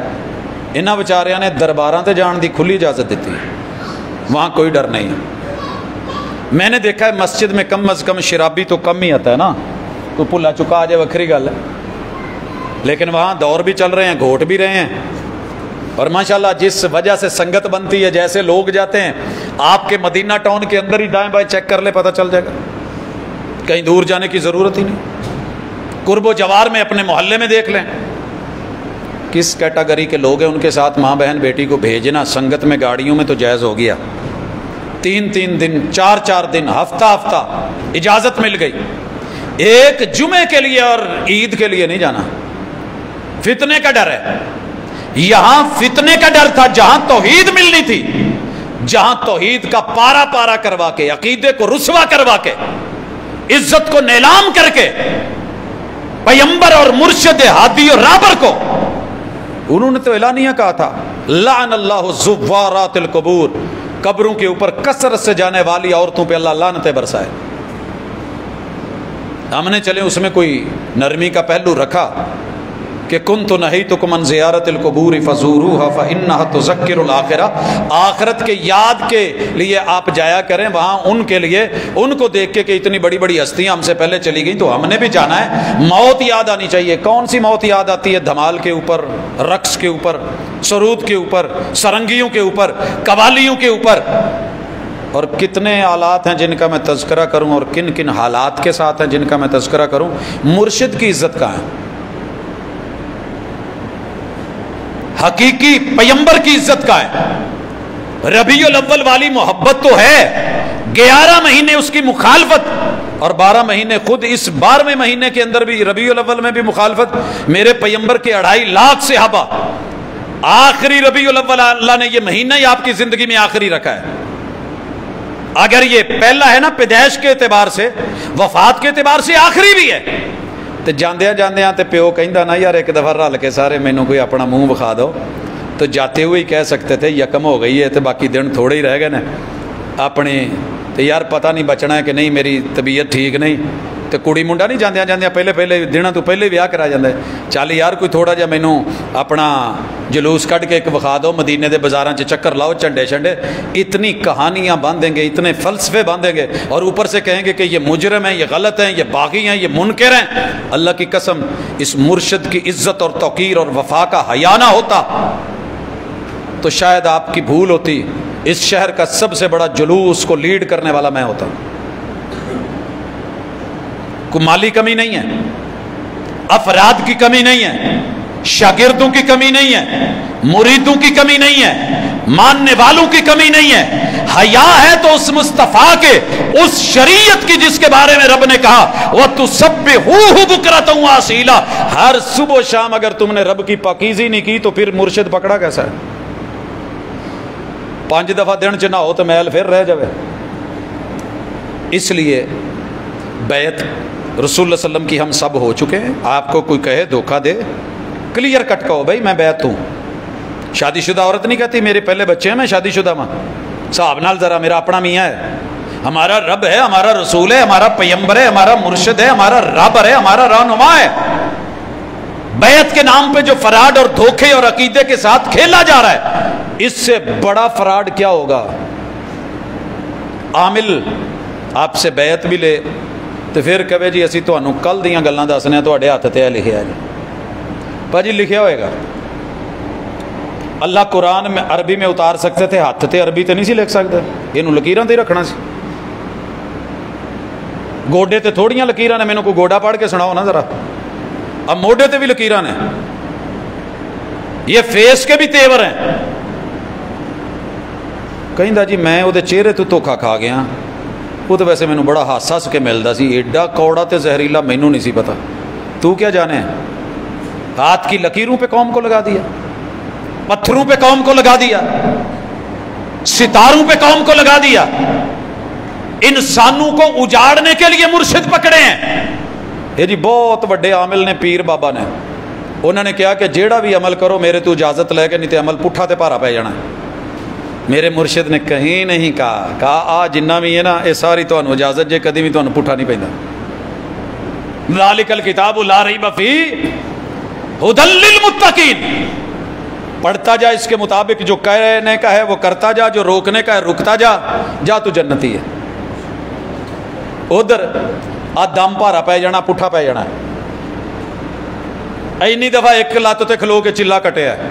[SPEAKER 1] انہاں بیچاریاں نے درباراں تے جان دی کھلی اجازت دیتی ہے، وہاں کوئی ڈر نہیں ہے۔ میں نے دیکھا ہے مسجد میں کم از کم شرابی تو کم ہی آتا ہے نا، کوئی بھلا چکا آ جائے وکھری گل ہے، لیکن وہاں دور بھی چل رہے ہیں، گھوٹ بھی رہے ہیں، اور ماشاءاللہ جس وجہ سے سنگت بنتی ہے، جیسے لوگ جاتے ہیں، آپ کے مدینہ ٹاؤن کے اندر ہی دائیں بائیں چیک کر لے پتہ چل جائے گا، کہیں دور جانے کی ضرورت ہی نہیں۔ قرب و جوار میں اپنے محلے میں دیکھ لیں کس کیٹاگری کے لوگ ہیں، ان کے ساتھ ماں بہن بیٹی کو بھیجنا سنگت میں گاڑیوں میں تو جائز ہو گیا، 3 دن 4 دن ہفتہ اجازت مل گئی، ایک جمعے کے لیے اور عید کے لیے نہیں جانا، فتنے کا ڈر ہے۔ یہاں فتنے کا ڈر تھا جہاں توحید ملنی تھی، جہاں توحید کا پارا پارا کروا کے، عقیدے کو رسوا کروا کے، عزت کو نیلام کر کے، پیغمبر اور مرشد ہادی اور رابر کو انہوں نے تو اعلانیہ کہا تھا، لعن اللہ زوارات القبور، قبروں کے اوپر کثرت سے جانے والی عورتوں پہ اللہ لعنتیں برسائے۔ ہم نے چلے اس میں کوئی نرمی کا پہلو رکھا کہ کنت نہیتکم عن زیارت القبور فزوروها فانها تذکر الآخرہ، آخرت کے یاد کے لیے آپ جایا کریں وہاں، ان کے لیے، ان کو دیکھ کے کہ اتنی بڑی بڑی ہستیاں ہم سے پہلے چلی گئیں تو ہم نے بھی جانا ہے۔ موت یاد آنی چاہیے۔ کون سی موت یاد آتی ہے؟ دھمال کے اوپر، رقص کے اوپر، سرود کے اوپر، سرنگیوں کے اوپر، قوالیوں کے اوپر، اور کتنے آلات ہیں جن کا میں تذکرہ کروں اور کن کن حالات کے ساتھ ہیں جن کا میں تذکرہ کروں۔ مرشد کی عزت کہاں ہے؟ حقیقی پیغمبر کی عزت کا ہے۔ ربیع الاول والی محبت تو ہے، 11 مہینے اس کی مخالفت، اور 12 مہینے خود، اس 12ویں مہینے کے اندر بھی ربیع الاول میں بھی مخالفت، میرے پیغمبر کے 2.5 لاکھ صحابہ، آخری ربیع الاول اللہ نے یہ مہینہ ہی آپ کی زندگی میں آخری رکھا ہے۔ اگر یہ پہلا ہے نا پیدائش کے اعتبار سے، وفات کے اعتبار سے آخری بھی ہے، تو جاندیاں تے پیو کہندا نا یار ایک دفعہ رل کے سارے مینوں کوئی اپنا منہ بکھا دو، تو جاتے ہوئے ہی کہہ سکتے تھے یکم ہو گئی ہے تو باقی دن تھوڑے ہی رہ گئے نا اپنے، تو یار پتہ نہیں بچنا ہے کہ نہیں، میری طبیعت ٹھیک نہیں، تو کڑی منڈا نہیں جاندیاں پہلے دنوں تو پہلے ویاہ کرا جاندے، چل یار کوئی تھوڑا جا مینوں اپنا جلوس کٹ کے ایک وکھا دو، مدینے دے بازاراں چ چکر لاؤ، چنڈے اتنی کہانیاں باندھیں گے، اتنے فلسفے باندھیں گے، اور اوپر سے کہیں گے کہ یہ مجرم ہیں، یہ غلط ہیں، یہ باغی ہیں، یہ منکر ہیں۔ اللہ کی قسم اس مرشد کی عزت اور توقیر اور وفا کا حیا نہ ہوتا تو شاید آپ کی بھول ہوتی، اس شہر کا سب سے بڑا جلوس کو لیڈ کرنے والا میں ہوتا۔ کوئی مالی کمی نہیں ہے، افراد کی کمی نہیں ہے، شاگردوں کی کمی نہیں ہے، مریدوں کی کمی نہیں ہے، ماننے والوں کی کمی نہیں ہے، حیا ہے تو اس مصطفیٰ کے، اس شریعت کی جس کے بارے میں رب نے کہا وَتُسَبِّحُوهُ بُكْرَةً وَأَصِيلًا، ہر صبح و شام اگر تم نے رب کی پاکیزی نہیں کی تو پھر مرشد پکڑا کیسا ہے؟ 5 دفعہ دن چ نہ ہو تو میل پھر رہ جائے۔ اس لیے بیعت رسول اللہ صلی اللہ علیہ وسلم کی ہم سب ہو چکے ہیں۔ آپ کو کوئی کہے دھوکہ دے، کلیئر کٹ کہو بھائی میں بیعت ہوں۔ شادی شدہ عورت نہیں کہتی میرے پہلے بچے ہیں میں شادی شدہ ماں، صاحب نال ذرا میرا اپنا میاں ہے، ہمارا رب ہے، ہمارا رسول ہے، ہمارا پیغمبر ہے، ہمارا مرشد ہے، ہمارا رابر ہے، ہمارا رہنما ہے۔ بیعت کے نام پہ جو فراڈ اور دھوکے اور عقیدے کے ساتھ کھیلا جا رہا ہے، اس سے بڑا فراڈ کیا ہوگا؟ عامل آپ سے بیعت بھی لے تو پھر کہے جی اسی تانوں کل دیاں گلاں دسنے تواڈے ہاتھ تے لکھیا جی، بھاجی لکھیا ہوئے گا۔ اللہ قرآن میں عربی میں اتار سکتے تھے، ہاتھ تے عربی تے نہیں سی لکھ سکتے، اینوں لکیراں تے رکھنا سی۔ گوڈے تے تھوڑیاں لکیراں نے، مینوں کوئی گوڈا پڑھ کے سناؤ نا ذرا، اب موڈے تے بھی لکیراں نے، یہ فیس کے بھی تیور ہیں۔ کہندا جی میں وہ چہرے تو دھوکھا کھا گیا، وہ تو ویسے مینوں بڑا ہس ہس کے ملدا سی، ایڈا کوڑا تے زہریلا مینوں نہیں سی پتا، تو کیا جانے ہاتھ کی لکیروں پہ قوم کو لگا دیا، پتھروں پہ قوم کو لگا دیا، ستاروں پہ قوم کو لگا دیا، انسانوں کو اجاڑنے کے لیے مرشد پکڑے ہیں۔ یہ جی بہت بڑے عامل نے پیر بابا نے، انہوں نے کہا کہ جیڑا بھی عمل کرو میرے تو اجازت لے کے، نہیں تے عمل پٹھا تے پارا پہ جانا۔ میرے مرشد نے کہیں نہیں کہا آ جنہ بھی ہے نا یہ ساری تمہیں اجازت جے، کدی بھی تمہیں پٹھا نہیں پیندا۔ ذالک الکتاب لا ریب فیہ ھدی للمتقین، پڑھتا جا اس کے مطابق، جو کہنے کا ہے وہ کرتا جا، جو روکنے کا ہے رکتا جا، جا تو جنتی ہے۔ ادھر آ دم پارا پہ جانا، پٹھا پہ جانا ہے۔ اینی دفعہ ایک لت تے کھلو کے چلا کٹیا ہے۔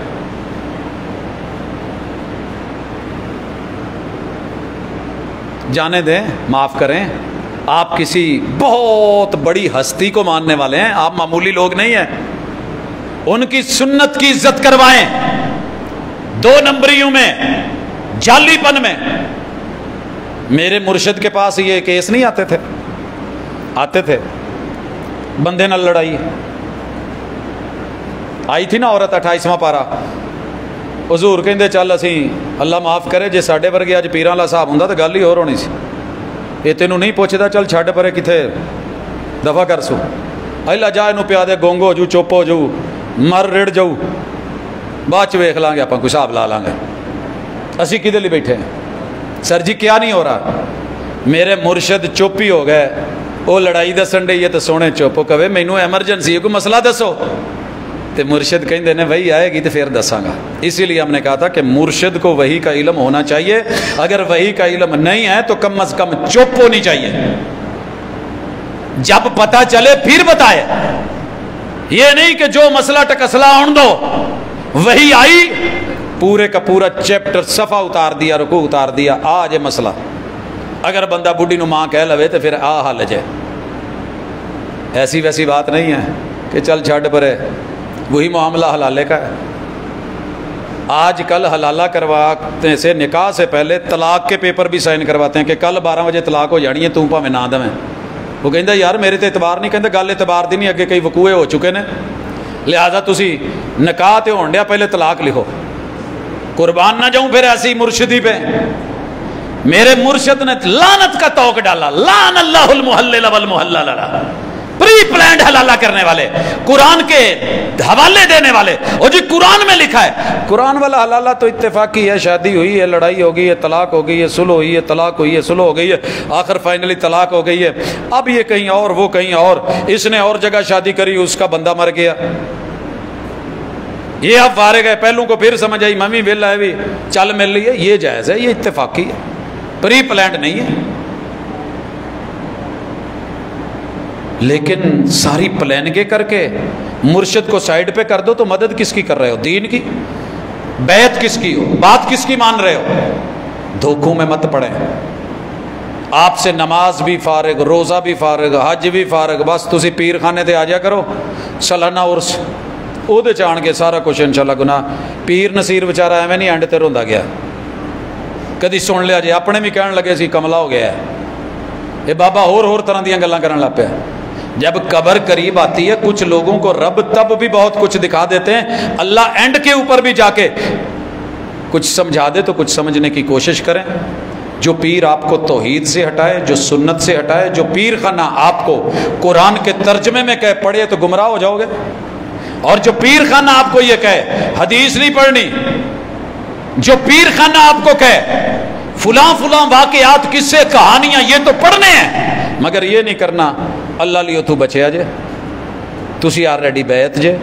[SPEAKER 1] جانے دیں، معاف کریں، آپ کسی بہت بڑی ہستی کو ماننے والے ہیں، آپ معمولی لوگ نہیں ہیں۔ ان کی سنت کی عزت کروائیں، دو نمبریوں میں، جعلی پن میں۔ میرے مرشد کے پاس یہ کیس نہیں آتے تھے، آتے تھے بندے نہ لڑائی آئی تھی نا عورت 28واں پارا، حضور کہندے چل اسی اللہ معاف کرے جے ساڈے ورگے اج پیراں والا صاحب ہوندا تے گل ہی ہور ہونی سی، یہ تینوں نہیں پوچھدا چل چھڈ پرے کتھے دفع کر سو، اللہ جا اینوں پیا دے گونگ ہو جو، چپ ہو جو، مر رڑ جاؤ، بعد چ ویکھ لاں گے آپاں کوئی حساب لا لاں گے، اسی کدے لئی بیٹھے ہیں؟ سر جی کیا نہیں ہو رہا؟ میرے مرشد چپ ہی ہو گئے، وہ لڑائی دسن ڈئی ہے تو سونے چپ کہے مینوں ایمرجنسی ہے، کوئی مسئلہ دسو، تو مرشد کہندے نے وہی آئے گی تو پھر دساں گا۔ اسی لیے ہم نے کہا تھا کہ مرشد کو وحی کا علم ہونا چاہیے، اگر وحی کا علم نہیں ہے تو کم از کم چپ ہونی چاہیے، جب پتہ چلے پھر بتائے، یہ نہیں کہ جو مسئلہ ٹکسلا آن دو، وہی آئی پورے کا پورا چیپٹر صفحہ اتار دیا، رکوع اتار دیا، آج یہ مسئلہ، اگر بندہ بڈھی نو ماں کہہ لوے تو پھر آ حل جائے۔ ایسی ویسی بات نہیں ہے کہ چل چھڈ پرے، وہی معاملہ حلالے کا ہے۔ آج کل حلالہ کرواتے سے نکاح سے پہلے طلاق کے پیپر بھی سائن کرواتے ہیں کہ کل 12 بجے طلاق ہو جانی ہے، تو پاویں نہ دویں۔ وہ کہندا یار میرے تے اعتبار نہیں، کہندا گل اعتبار دی نہیں، اگے کئی وقوعے ہو چکے نے، لہذا تسی نکاح تے ہون ڈیا پہلے طلاق لکھو۔ قربان نہ جاؤں پھر ایسی مرشدی پہ۔ میرے مرشد نے لعنت کا توق ڈالا، لعن اللہ المحلل والمحلل لہ، پری پلانڈ حلالہ کرنے والے، قرآن کے حوالے دینے والے۔ اور جی قرآن میں لکھا ہے، قرآن والا حلالہ تو اتفاقی ہے، شادی ہوئی ہے، لڑائی ہو گئی ہے، طلاق ہو گئی ہے، صلح ہوئی ہے، طلاق ہوئی ہے، صلح ہو گئی ہے، آخر فائنلی طلاق ہو گئی ہے، اب یہ کہیں اور وہ کہیں اور، اس نے اور جگہ شادی کری، اس کا بندہ مر گیا، یہ اب فارغ ہے، پہلوں کو پھر سمجھ آئی ممی ویلا ہے بھی چل مل رہی ہے، یہ جائز ہے، یہ اتفاقی ہے، پری پلانڈ نہیں ہے۔ لیکن ساری پلاننگیں کر کے مرشد کو سائیڈ پہ کر دو تو مدد کس کی کر رہے ہو؟ دین کی، بیعت کس کی ہو، بات کس کی مان رہے ہو؟ دھوکوں میں مت پڑیں۔ آپ سے نماز بھی فارغ، روزہ بھی فارغ، حج بھی فارغ، بس تسی پیر خانے تے آ جا کرو، سالانہ عرس وہ چان کے سارا کچھ انشاءاللہ گناہ۔ پیر نصیر بیچارہ ایویں نہیں اینڈ تے روندا گیا، کدی سن لیا جی اپنے بھی کہن لگے سی کملا ہو گیا ہے، یہ بابا ہور طرح دیاں گلاں کرن لگ پیا۔ جب قبر قریب آتی ہے کچھ لوگوں کو رب تب بھی بہت کچھ دکھا دیتے ہیں، اللہ اینڈ کے اوپر بھی جا کے کچھ سمجھا دے تو کچھ سمجھنے کی کوشش کریں۔ جو پیر آپ کو توحید سے ہٹائے، جو سنت سے ہٹائے، جو پیر خانہ آپ کو قرآن کے ترجمے میں کہے پڑھے تو گمراہ ہو جاؤ گے، اور جو پیر خانہ آپ کو یہ کہے حدیث نہیں پڑھنی، جو پیر خانہ آپ کو کہے فلاں فلاں واقعات، قصے، کہانیاں یہ تو پڑھنے ہیں، مگر یہ نہیں کرنا اللہ لیو تو بچیا جے، تسی آلریڈی بیعت جے۔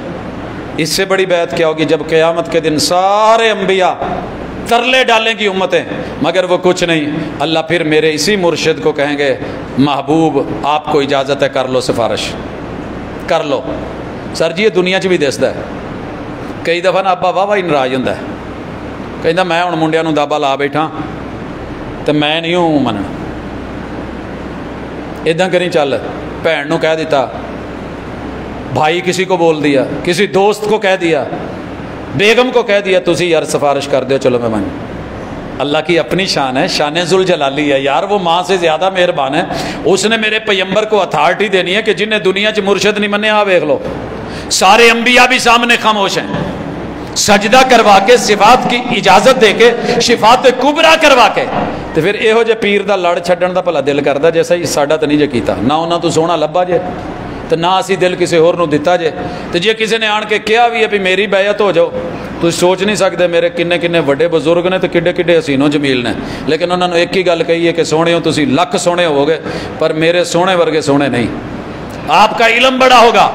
[SPEAKER 1] اس سے بڑی بیعت کیا ہوگی جب قیامت کے دن سارے انبیاء ترلے ڈالیں گی امتیں، مگر وہ کچھ نہیں، اللہ پھر میرے اسی مرشد کو کہیں گے محبوب آپ کو اجازت ہے کر لو سفارش، کر لو۔ سر جی یہ دنیا چ بھی دسدا ہے، کئی دفعہ نا ابا واہ واہ ناراض ہوندا ہے، کہندا میں ہن منڈیاں نوں دابا لا بیٹھا تے میں نہیں ہوں مننا، اداں کری چل، بھن نو کہہ دیتا، بھائی کسی کو بول دیا، کسی دوست کو کہہ دیا، بیگم کو کہہ دیا، تسی یار سفارش کر دیو چلو میں مان۔ اللہ کی اپنی شان ہے، شان ذوالجلالی ہے یار، وہ ماں سے زیادہ مہربان ہے، اس نے میرے پیغمبر کو اتھارٹی دینی ہے کہ جنہیں دنیا چ مرشد نہیں منے آ ویکھ لو، سارے انبیاء بھی سامنے خاموش ہیں، سجدہ کروا کے صفات کی اجازت دے کے شفاعت کبریٰ کروا کے تے پھر یہو جے پیر دا لڑ چھڈن دا بھلا دل کردا جیسا ہی ساڈا تے نہیں جے کیتا، نہ انہاں تو سونا لبا جے تے نہ اسی دل کسی ہور نو دتا جے، تے جے کسی نے آن کے کہا بھی ہے بھی میری بیعت ہو جاؤ، تو سوچ نہیں سکتے میرے کنے کنے وڈے بزرگ نے تے کڈے کڈے حسین و جمیل نے، لیکن انہوں نے ایک ہی گل کہی ہے کہ سونے ہو تسی لکھ سونے ہو گے پر میرے سونے ورگے سونے نہیں۔ آپ کا علم بڑا ہوگا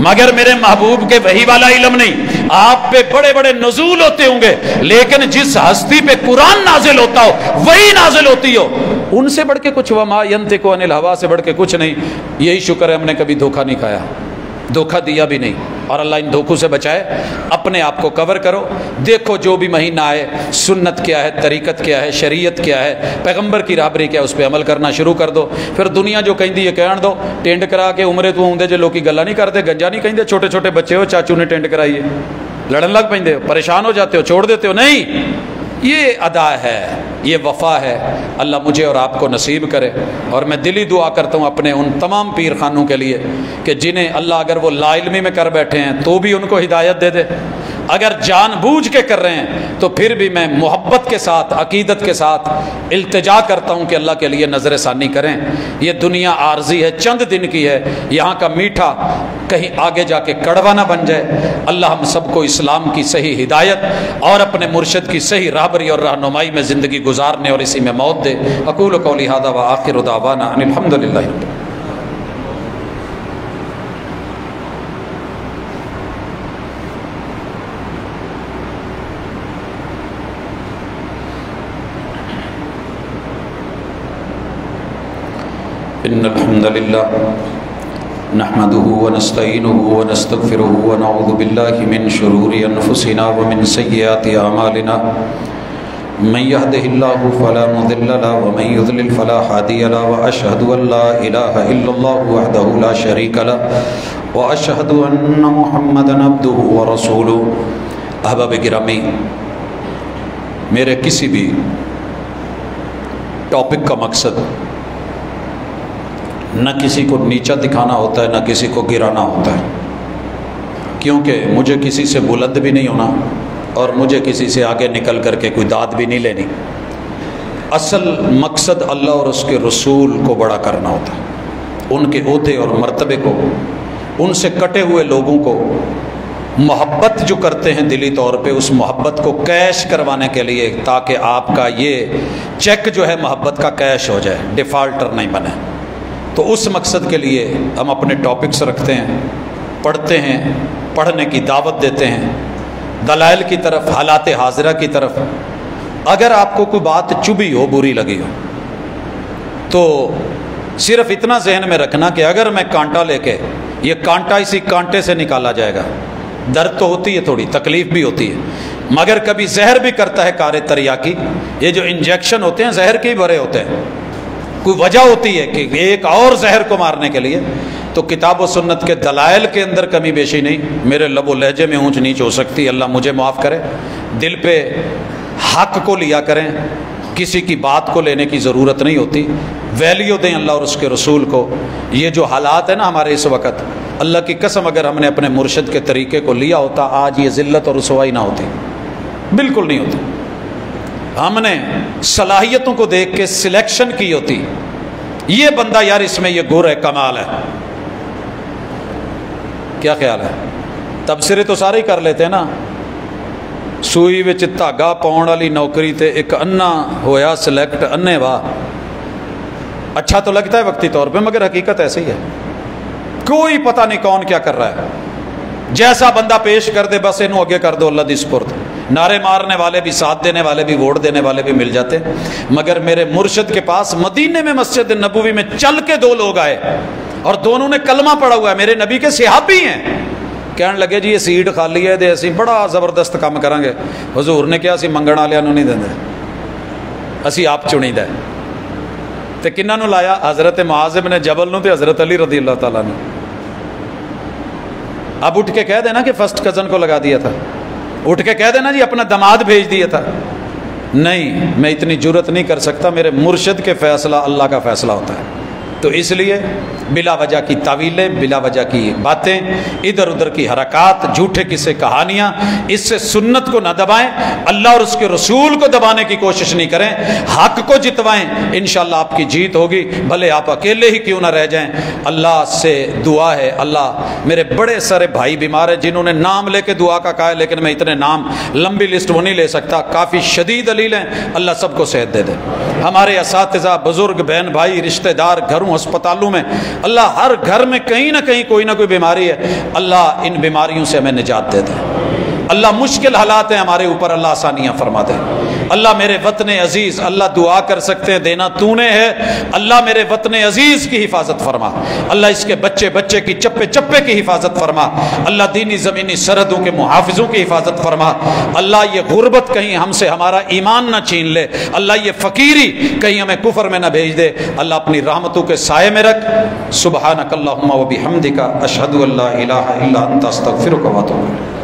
[SPEAKER 1] مگر میرے محبوب کے وحی والا علم نہیں، آپ پہ بڑے بڑے نزول ہوتے ہوں گے لیکن جس ہستی پہ قرآن نازل ہوتا ہو وہی نازل ہوتی ہو، ان سے بڑھ کے کچھ وما ینطق عن الہوا سے بڑھ کے کچھ نہیں۔ یہی شکر ہے ہم نے کبھی دھوکہ نہیں کھایا، دھوکہ دیا بھی نہیں، اور اللہ ان دھوکوں سے بچائے۔ اپنے آپ کو کور کرو، دیکھو جو بھی مہینہ آئے سنت کیا ہے، طریقت کیا ہے، شریعت کیا ہے، پیغمبر کی رہبری کیا ہے، اس پہ عمل کرنا شروع کر دو۔ پھر دنیا جو کہندی ہے کہن دو، ٹینڈ کرا کے عمرے تو ہوندے جو لوکی گلا نہیں کرتے، گنجا نہیں کہندے، چھوٹے چھوٹے بچے ہو چاچو نے ٹینڈ کرائی ہے، لڑن لگ پیندے ہو، پریشان ہو جاتے ہو، چھوڑ دیتے ہو، نہیں، یہ ادا ہے، یہ وفا ہے۔ اللہ مجھے اور آپ کو نصیب کرے، اور میں دلی دعا کرتا ہوں اپنے ان تمام پیر خانوں کے لیے کہ جنہیں اللہ اگر وہ لا علمی میں کر بیٹھے ہیں تو بھی ان کو ہدایت دے دے، اگر جان بوجھ کے کر رہے ہیں تو پھر بھی میں محبت کے ساتھ عقیدت کے ساتھ التجا کرتا ہوں کہ اللہ کے لیے نظر ثانی کریں۔ یہ دنیا عارضی ہے، چند دن کی ہے، یہاں کا میٹھا کہیں آگے جا کے کڑوا نہ بن جائے۔ اللہ ہم سب کو اسلام کی صحیح ہدایت اور اپنے مرشد کی صحیح رہبری اور رہنمائی میں زندگی گزارنے اور اسی میں موت دے۔ اقول قولی ھذا وآخر دعوانا ان الحمد للہ۔ ان الحمد للہ نحمده ونستعینه ونستغفره ونعوذ باللہ من شرور انفسنا ومن سیئات اعمالنا من يهده الله فلا مضل له ومن يضلل فلا هادي له واشهد ان لا اله الا الله وحده لا شريك له واشهد ان محمدا عبده ورسوله۔ احباب گرامی، میرے کسی بھی ٹاپک کا مقصد نہ کسی کو نیچا دکھانا ہوتا ہے نہ کسی کو گرانا ہوتا ہے، کیونکہ مجھے کسی سے بلند بھی نہیں ہونا اور مجھے کسی سے آگے نکل کر کے کوئی داد بھی نہیں لینی۔ اصل مقصد اللہ اور اس کے رسول کو بڑا کرنا ہوتا ہے، ان کے عہدے اور مرتبے کو، ان سے کٹے ہوئے لوگوں کو محبت جو کرتے ہیں دلی طور پہ، اس محبت کو کیش کروانے کے لیے، تاکہ آپ کا یہ چیک جو ہے محبت کا کیش ہو جائے، ڈیفالٹر نہیں بنے۔ تو اس مقصد کے لیے ہم اپنے ٹاپکس رکھتے ہیں، پڑھتے ہیں، پڑھنے کی دعوت دیتے ہیں، دلائل کی طرف، حالات حاضرہ کی طرف۔ اگر آپ کو کوئی بات چبھی ہو، بری لگی ہو، تو صرف اتنا ذہن میں رکھنا کہ اگر میں کانٹا لے کے، یہ کانٹا اسی کانٹے سے نکالا جائے گا، درد تو ہوتی ہے، تھوڑی تکلیف بھی ہوتی ہے، مگر کبھی زہر بھی کرتا ہے کار تریاکی۔ یہ جو انجیکشن ہوتے ہیں زہر کے ہی بھرے ہوتے ہیں، کوئی وجہ ہوتی ہے کہ ایک اور زہر کو مارنے کے لیے۔ تو کتاب و سنت کے دلائل کے اندر کمی بیشی نہیں، میرے لب و لہجے میں اونچ نیچ ہو سکتی، اللہ مجھے معاف کرے۔ دل پہ حق کو لیا کریں، کسی کی بات کو لینے کی ضرورت نہیں ہوتی، ویلیو دیں اللہ اور اس کے رسول کو۔ یہ جو حالات ہیں نا ہمارے اس وقت، اللہ کی قسم اگر ہم نے اپنے مرشد کے طریقے کو لیا ہوتا، آج یہ ذلت اور رسوائی نہ ہوتی، بالکل نہیں ہوتی۔ ہم نے صلاحیتوں کو دیکھ کے سلیکشن کی ہوتی، یہ بندہ یار اس میں یہ گر ہے، کمال ہے۔ کیا خیال ہے؟ تبصرے تو سارے ہی کر لیتے ہیں نا۔ سوئی وچ دھاگا پاؤن والی نوکری تے ایک انا ہویا سلیکٹ، انے واہ، اچھا تو لگتا ہے وقتی طور پہ، مگر حقیقت ایسی ہے، کوئی پتہ نہیں کون کیا کر رہا ہے۔ جیسا بندہ پیش کر دے بس انہوں اگے کر دو اللہ دی سپرد۔ نعرے مارنے والے بھی، ساتھ دینے والے بھی، ووٹ دینے والے بھی مل جاتے، مگر میرے مرشد کے پاس مدینے میں مسجد نبوی میں چل کے دو لوگ آئے اور دونوں نے کلمہ پڑھا ہوا ہے، میرے نبی کے صحابی ہیں۔ کہنے لگے جی یہ سیٹ خالی ہے دے اسی بڑا زبردست کام کریں گے۔ حضور نے کیا اسی منگن والوں نہیں دیں، اسی آپ چنی دے۔ تے کنہاں نو لایا؟ حضرت معاذ بن جبل نو تے حضرت علی رضی اللہ تعالیٰ نے۔ اب اٹھ کے کہہ دینا کہ فرسٹ کزن کو لگا دیا تھا، اٹھ کے کہہ دینا جی اپنا داماد بھیج دیا تھا، نہیں، میں اتنی جرت نہیں کر سکتا۔ میرے مرشد کے فیصلہ اللہ کا فیصلہ ہوتا ہے، تو اس لیے بلا وجہ کی تعویلیں، بلا وجہ کی باتیں، ادھر ادھر کی حرکات، جھوٹے قصے کہانیاں، اس سے سنت کو نہ دبائیں، اللہ اور اس کے رسول کو دبانے کی کوشش نہیں کریں، حق کو جتوائیں، انشاءاللہ آپ کی جیت ہوگی، بھلے آپ اکیلے ہی کیوں نہ رہ جائیں۔ اللہ سے دعا ہے، اللہ میرے بڑے سارے بھائی بیمار ہیں جنہوں نے نام لے کے دعا کا کہا ہے، لیکن میں اتنے نام لمبی لسٹ وہ نہیں لے سکتا، کافی شدید دلیل ہیں، اللہ سب کو صحت دے دے۔ ہمارے اساتذہ، بزرگ، بہن بھائی، رشتہ دار گھروں ہسپتالوں میں، اللہ ہر گھر میں کہیں نہ کہیں کوئی نہ کوئی بیماری ہے، اللہ ان بیماریوں سے ہمیں نجات دے دے۔ اللہ مشکل حالات ہیں ہمارے اوپر، اللہ آسانیاں فرما دے۔ اللہ میرے وطن عزیز، اللہ دعا کر سکتے ہیں، دینا تو نے ہے، اللہ میرے وطن عزیز کی حفاظت فرما، اللہ اس کے بچے بچے کی چپے چپے کی حفاظت فرما، اللہ دینی زمینی سرحدوں کے محافظوں کی حفاظت فرما، اللہ یہ غربت کہیں ہم سے ہمارا ایمان نہ چھین لے، اللہ یہ فقیری کہیں ہمیں کفر میں نہ بھیج دے، اللہ اپنی رحمتوں کے سائے میں رکھ۔ سبحانک اللہم و بحمدک، اشہد ان لا الہ الا انت، استغفرک و اتوب الیک۔